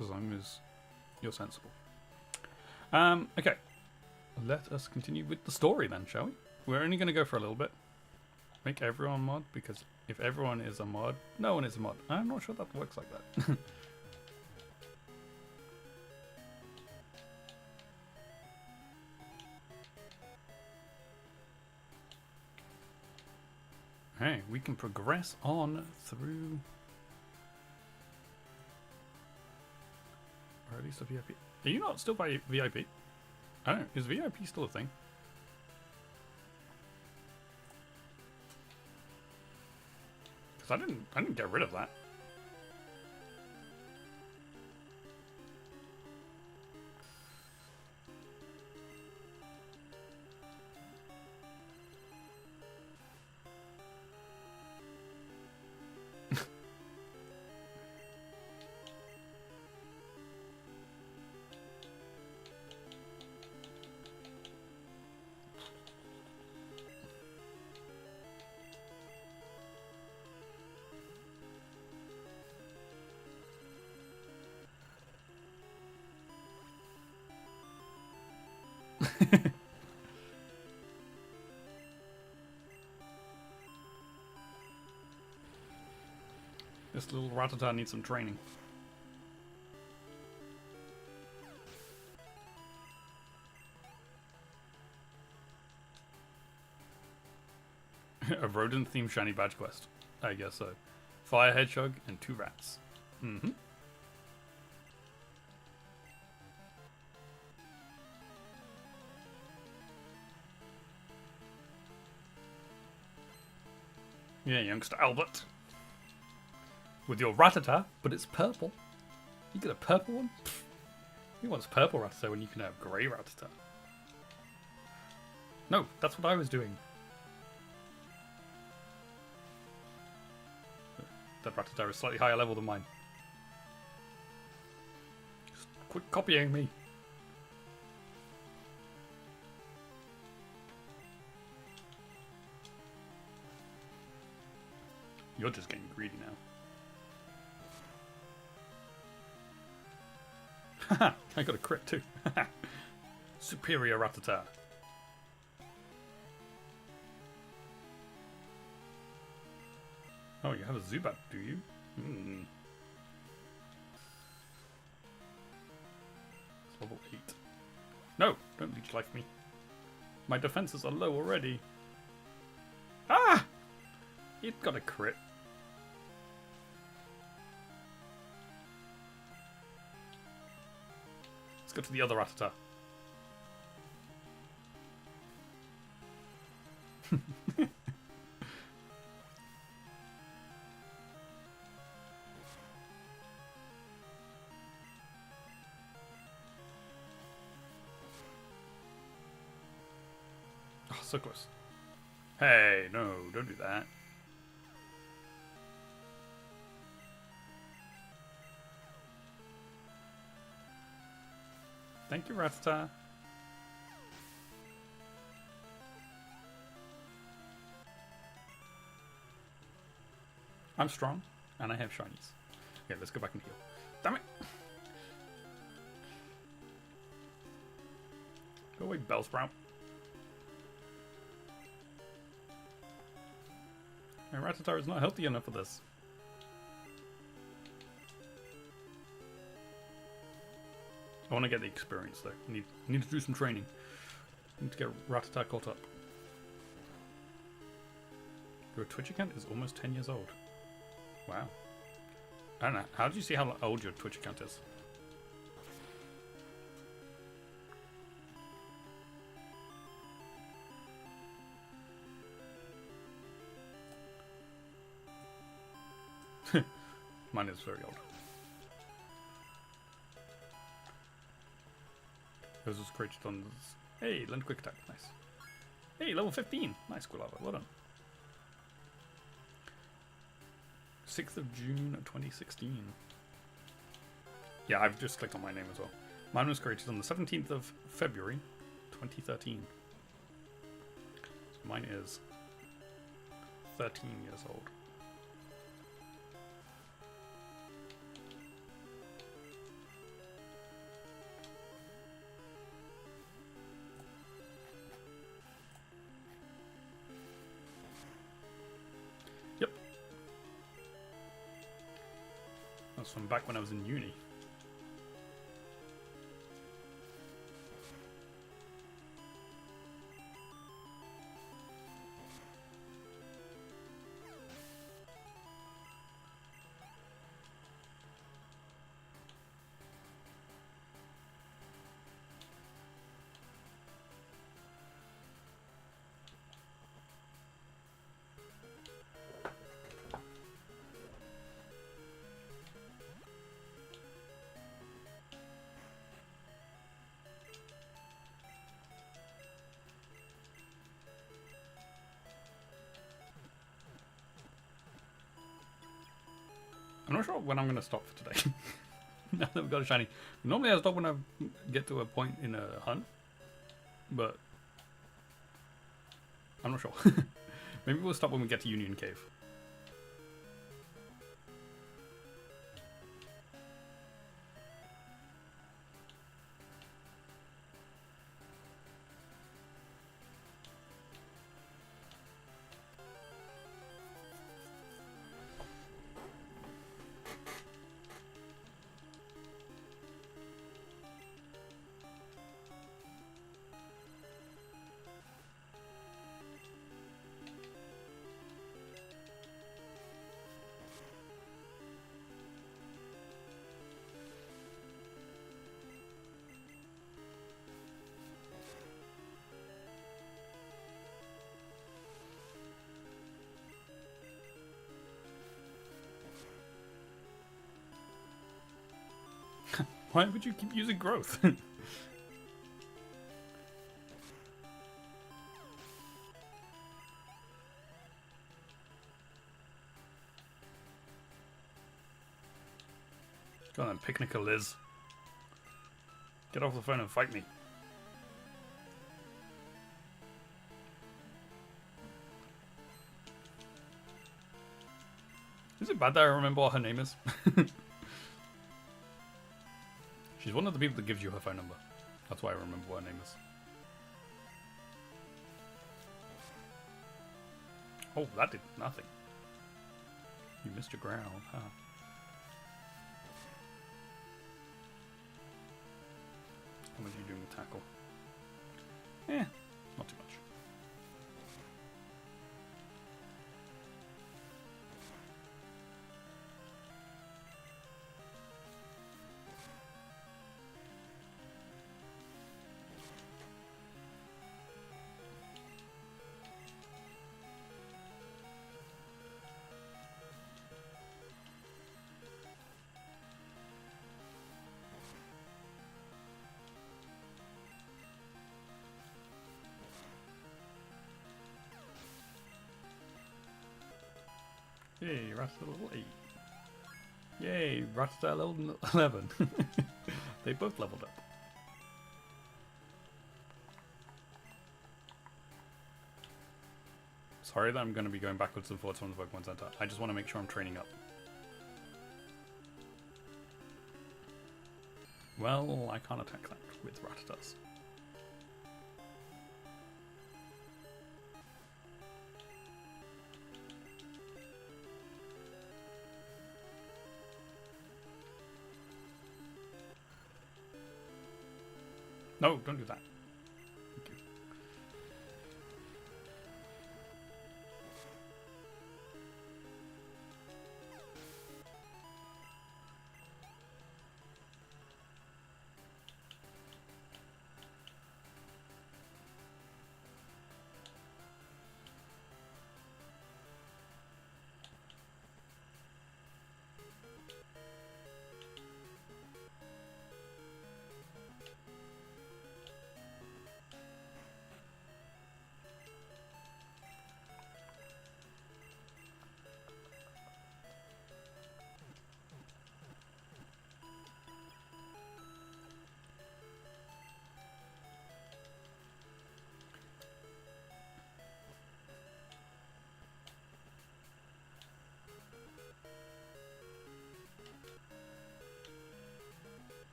As long as you're sensible. Okay. Let us continue with the story then, shall we? We're only going to go for a little bit. Make everyone mod, because if everyone is a mod, no one is a mod. I'm not sure that works like that. Hey, we can progress on through... Or at least a VIP. Are you not still by VIP? I don't know. Is VIP still a thing? Because I didn't get rid of that. This little Ratata needs some training. A rodent-themed shiny badge quest. I guess so. Fire hedgehog and 2 rats. Mm-hmm. Yeah, youngster Albert. With your Ratata, but it's purple. You get a purple one? Pfft. Who wants purple Ratata when you can have grey Ratata? No, that's what I was doing. That Ratata is slightly higher level than mine. Just quit copying me. You're just getting greedy now. Haha, I got a crit too. Superior Ratata. Oh, you have a Zubat, do you? Hmm. It's level 8. No, don't leech life me. My defenses are low already. Ah! It got a crit. Let's go to the other Ratata. Oh, so close. Hey, no, don't do that. Thank you, Ratata. I'm strong, and I have shinies. Okay, let's go back and heal. Damn it! Go away, Bellsprout. My Rattata is not healthy enough for this. I want to get the experience though. I need to do some training. I need to get Rattata caught up. Your Twitch account is almost 10 years old. Wow. I don't know. How do you see how old your Twitch account is? Mine is very old. Those was created on this. Hey, lend quick attack. Nice. Hey, level 15. Nice, Quilava. Well done. 6th of June 2016. Yeah, I've just clicked on my name as well. Mine was created on the 17th of February 2013. So mine is 13 years old. Yep. That's from back when I was in uni. I'm not sure when I'm going to stop for today. Now that we've got a shiny. Normally I stop when I get to a point in a hunt. But I'm not sure. Maybe we'll stop when we get to Union Cave. Why would you keep using growth? Go on then, Picnicker Liz. Get off the phone and fight me. Is it bad that I remember what her name is? She's one of the people that gives you her phone number. That's why I remember what her name is. Oh, that did nothing. You missed your ground, huh? How much are you doing with tackle? Not too much. Yay, Ratata level 8. Yay, Ratata level 11. They both leveled up. Sorry that I'm going to be going backwards and forwards from the Pokemon Center. I just want to make sure I'm training up. Well, I can't attack that with Rattatas. No, don't do that. Thank you.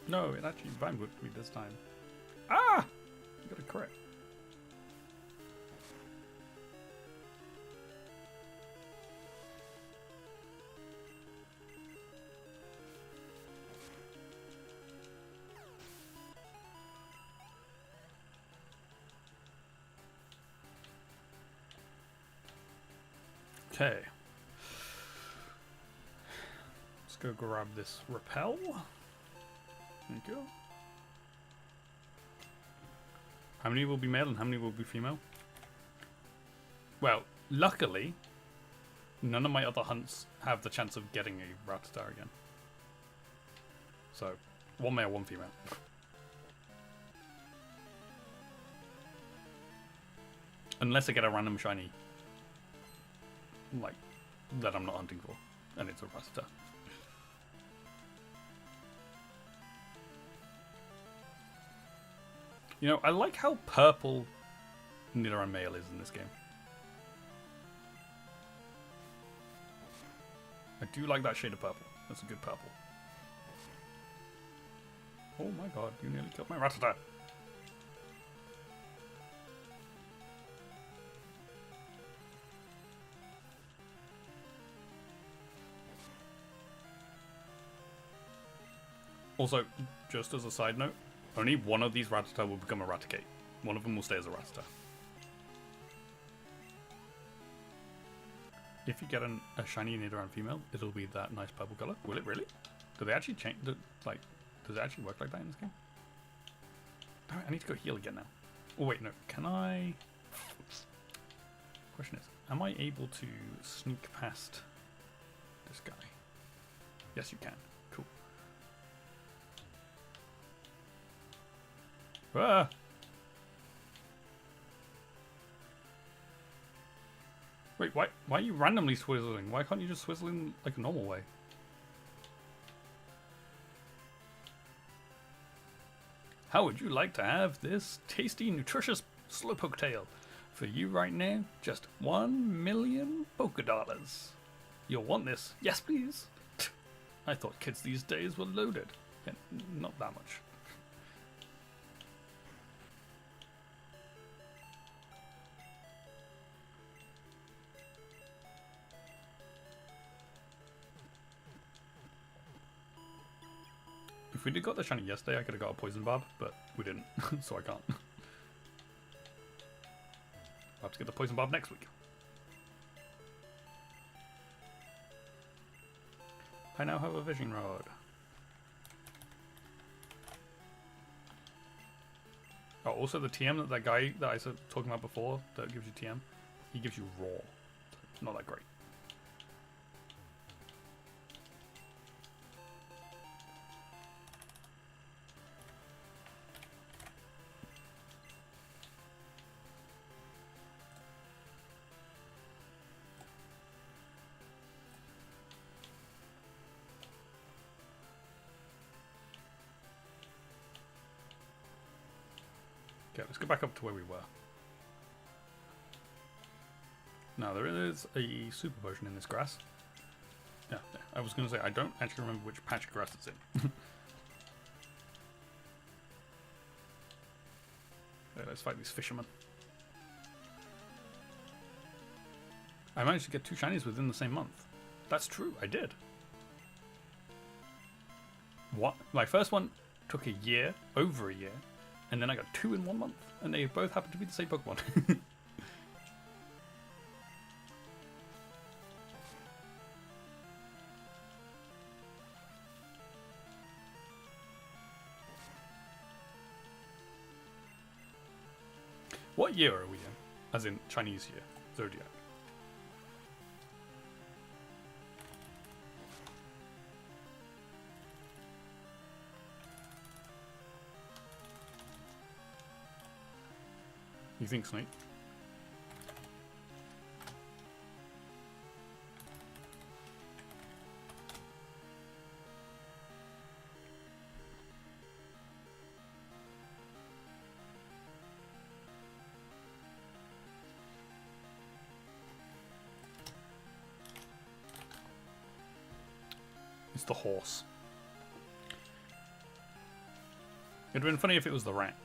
No, it actually rhymed with me this time. Ah! I got it correct. Okay. Let's go grab this repel. Thank you. How many will be male and how many will be female? Well, luckily, none of my other hunts have the chance of getting a Rattata again. So, one male, one female. Unless I get a random shiny, like, that I'm not hunting for, and it's a Rattata. You know, I like how purple Nidoran male is in this game. I do like that shade of purple. That's a good purple. Oh my god, you nearly killed my Rattata. Also, just as a side note, only one of these Rattata will become a Raticate. One of them will stay as a Rattata. If you get a shiny Nidoran female, it'll be that nice purple color. Will it really? Do they actually change? Like, does it actually work like that in this game? Alright, I need to go heal again now. Oh wait, no. Can I? Question is, am I able to sneak past this guy? Yes, you can. Cool. Ah! Wait, why are you randomly swizzling? Why can't you just swizzle in like a normal way? How would you like to have this tasty, nutritious slowpoke tail? For you right now, just 1,000,000 polka dollars. You'll want this. Yes, please. I thought kids these days were loaded. Yeah, not that much. If we'd got the shiny yesterday, I could have got a poison barb, but we didn't, so I can't. I'll have to get the poison barb next week. I now have a vision rod. Oh, also the TM that guy that I was talking about before that gives you TM, he gives you raw. Not that great. Okay, let's go back up to where we were. Now, there is a super version in this grass. Yeah, I was going to say, I don't actually remember which patch of grass it's in. Okay, let's fight these fishermen. I managed to get 2 shinies within the same month. That's true, I did. What? My first one took a year, over a year. And then I got 2 in 1 month, and they both happen to be the same Pokemon. What year are we in? As in Chinese year, Zodiac. You think, Snake? It's the horse. It'd have been funny if it was the rat.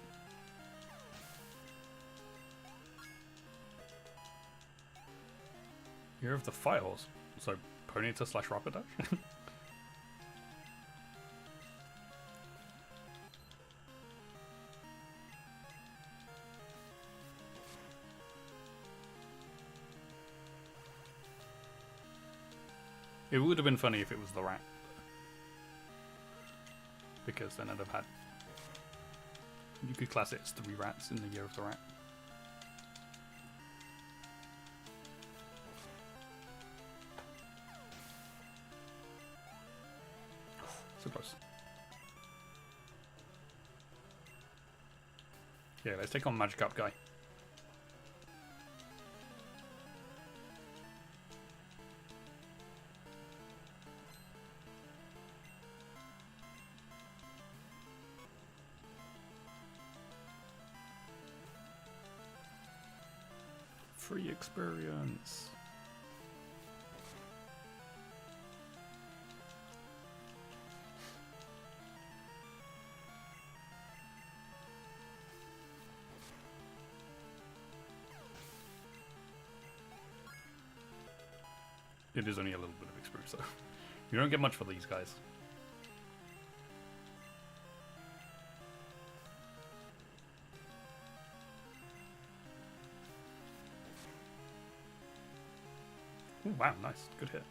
Year of the Fire Horse. So, Ponyta / Rapidash? It would have been funny if it was the rat. Because then I'd have had... You could class it as 3 rats in the Year of the Rat. So close. Yeah, let's take on Magikarp guy. Free experience. It is only a little bit of experience though. You don't get much for these guys. Ooh, wow, nice. Good hit.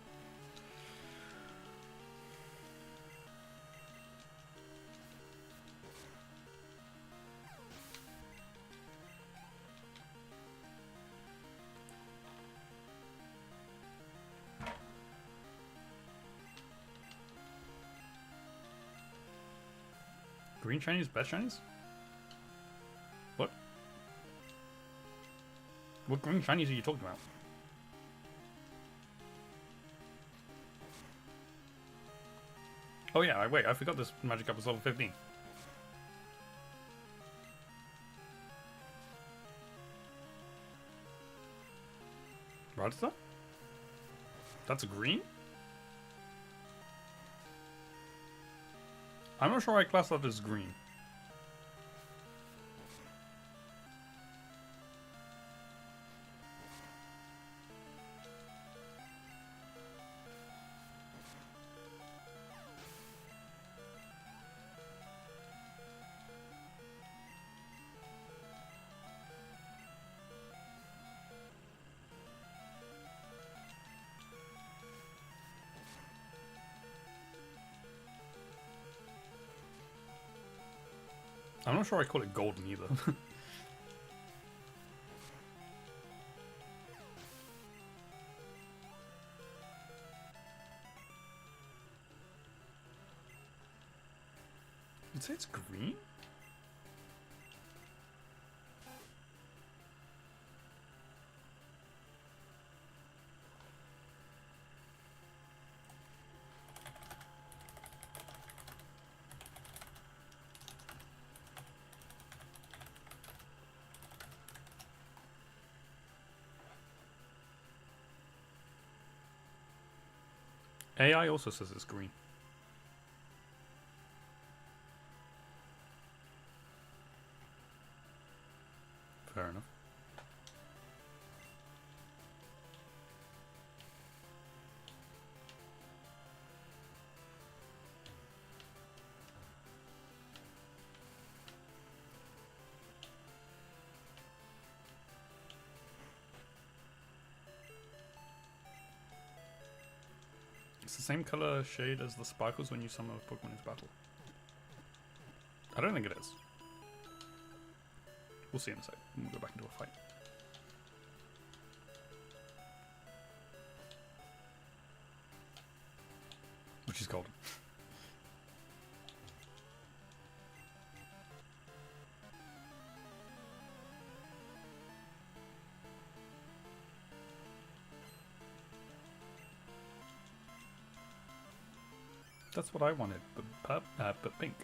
Green shinies, best shinies? What? What green shinies are you talking about? Oh yeah, wait, I forgot this Magikarp was level 15. Rattata? That's a green? I'm not sure I class that as green. I'm not sure I call it golden either. You'd say it's green? AI also says it's green. Fair enough. It's the same color shade as the sparkles when you summon a Pokemon into battle. I don't think it is. We'll see in a sec. We'll go back into a fight. Which is golden. That's what I wanted, but pink.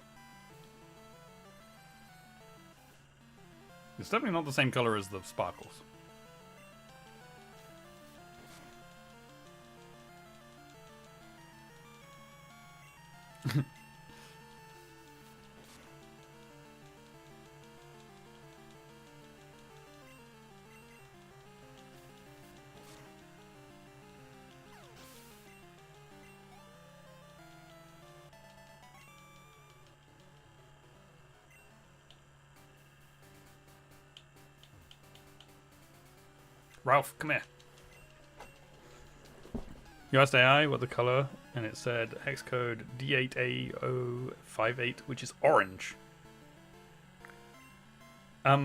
It's definitely not the same color as the sparkles. Ralph, come here. You asked AI what the color, and it said hex code D8A058, which is orange. I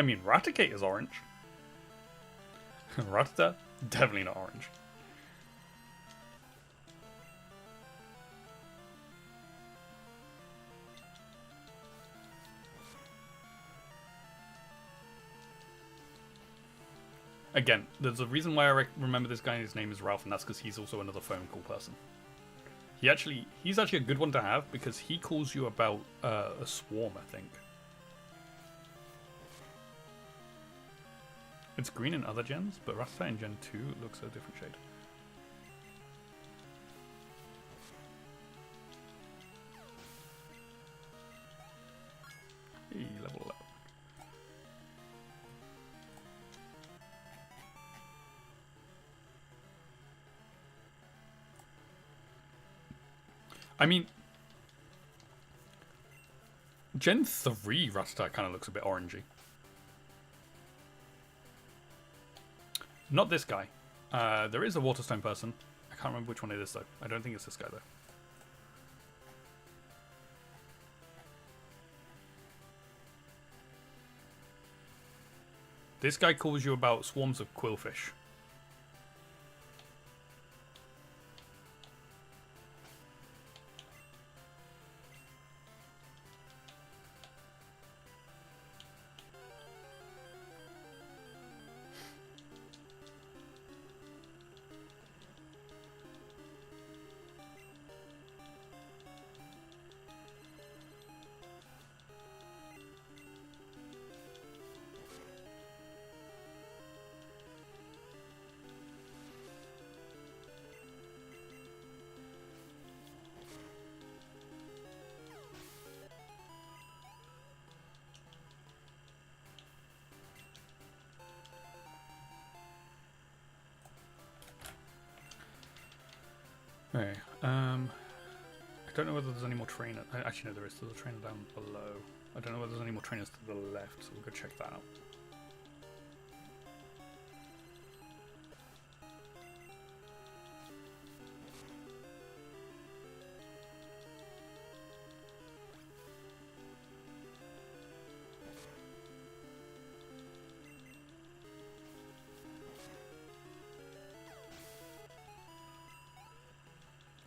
mean, Raticate is orange. Ratata? Definitely not orange. Again, there's a reason why I remember this guy. His name is Ralph, and that's because he's also another phone call person. He's actually a good one to have because he calls you about a swarm, I think. It's green in other gens, but Ratata in Gen 2 looks a different shade. Hey, level 11. I mean, Gen 3 Ratata kind of looks a bit orangey. Not this guy. There is a Waterstone person. I can't remember which one it is, though. I don't think it's this guy, though. This guy calls you about swarms of quillfish. Okay, I don't know whether there's any more trainers. Actually, no, there is. There's a trainer down below. I don't know whether there's any more trainers to the left, so we'll go check that out.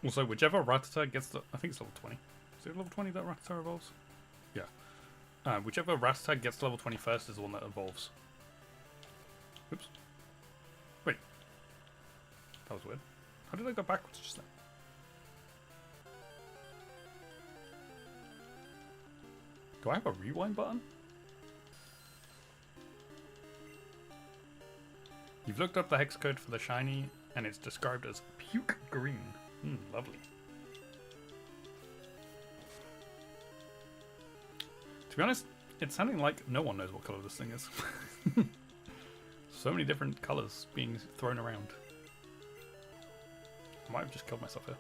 Also, whichever Ratata gets the... I think it's level 20. Is it level 20 that Ratata evolves? Yeah. Whichever Ratata gets to level 20 first is the one that evolves. Oops. Wait. That was weird. How did I go backwards just then? Do I have a rewind button? You've looked up the hex code for the shiny, and it's described as puke green. Lovely. To be honest, it's sounding like no one knows what colour this thing is. So many different colours being thrown around. I might have just killed myself here.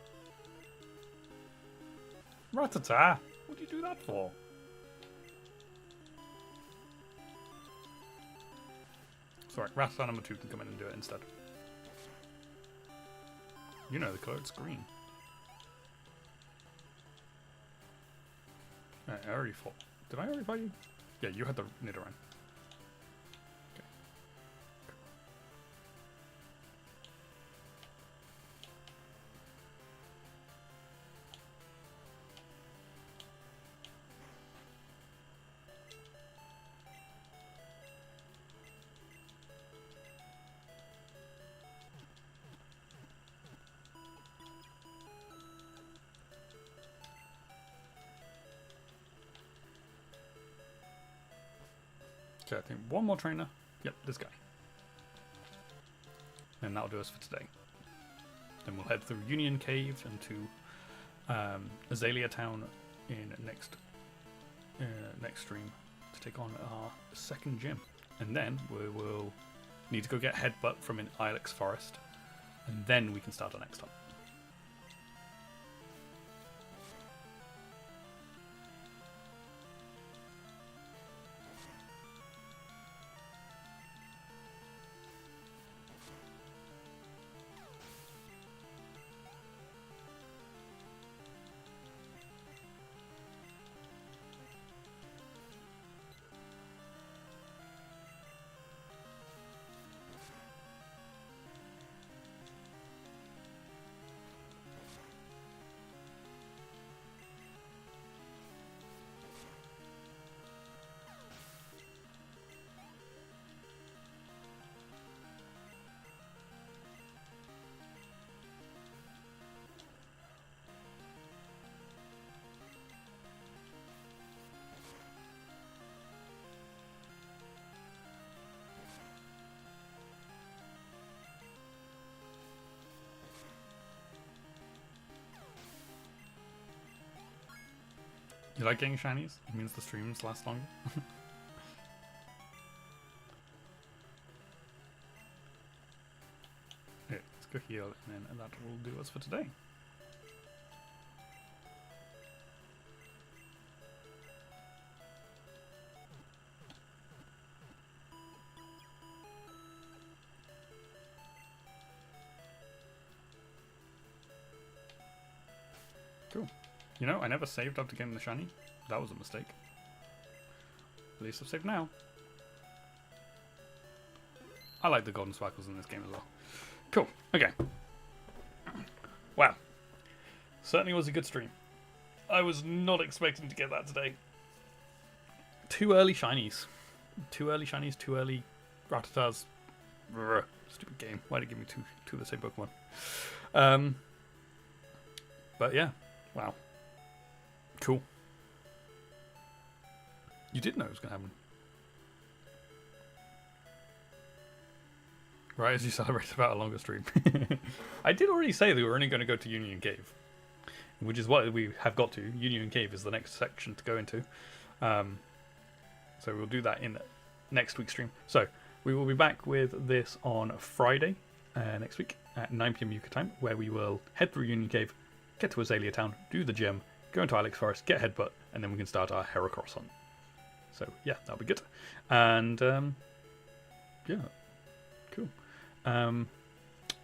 Ratata! What do you do that for? Sorry, Ratata number 2 can come in and do it instead. You know the colour, it's green. I already fought. Did I already fight you? Yeah, you had the Nidoran. Okay. Okay, I think one more trainer. Yep, this guy. And that'll do us for today. Then we'll head through Union Cave and to Azalea Town in next stream to take on our second gym. And then we will need to go get Headbutt from an Ilex Forest. And then we can start our next time. You like getting shinies? It means the streams last longer. Okay, let's go heal, and then that will do us for today. Cool. You know, I never saved after getting the shiny. That was a mistake. At least I've saved now. I like the golden sparkles in this game as well. Cool. Okay. Wow. Certainly was a good stream. I was not expecting to get that today. 2 early shinies. 2 early shinies, 2 early Rattatas. Stupid game. Why did it give me two of the same Pokemon? But yeah. Wow. Cool. You did know it was going to happen. Right as you celebrated about a longer stream. I did already say that we were only going to go to Union Cave. Which is what we have got to. Union Cave is the next section to go into. So we'll do that in next week's stream. So we will be back with this on Friday next week at 9 PM UK time, where we will head through Union Cave, get to Azalea Town, do the gym, go into Ilex Forest, get Headbutt, and then we can start our Heracross hunt. So yeah, that'll be good. And yeah, cool.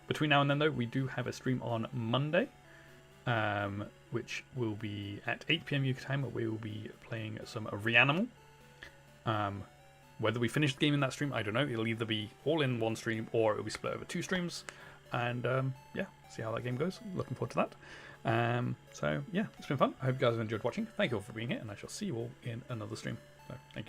Between now and then, though, we do have a stream on Monday, which will be at 8 PM UK time, where we will be playing some Reanimal. Whether we finish the game in that stream, I don't know. It'll either be all in one stream or it'll be split over 2 streams. And yeah, see how that game goes. Looking forward to that. So yeah, it's been fun. I hope you guys have enjoyed watching. Thank you all for being here, and I shall see you all in another stream. So thank you.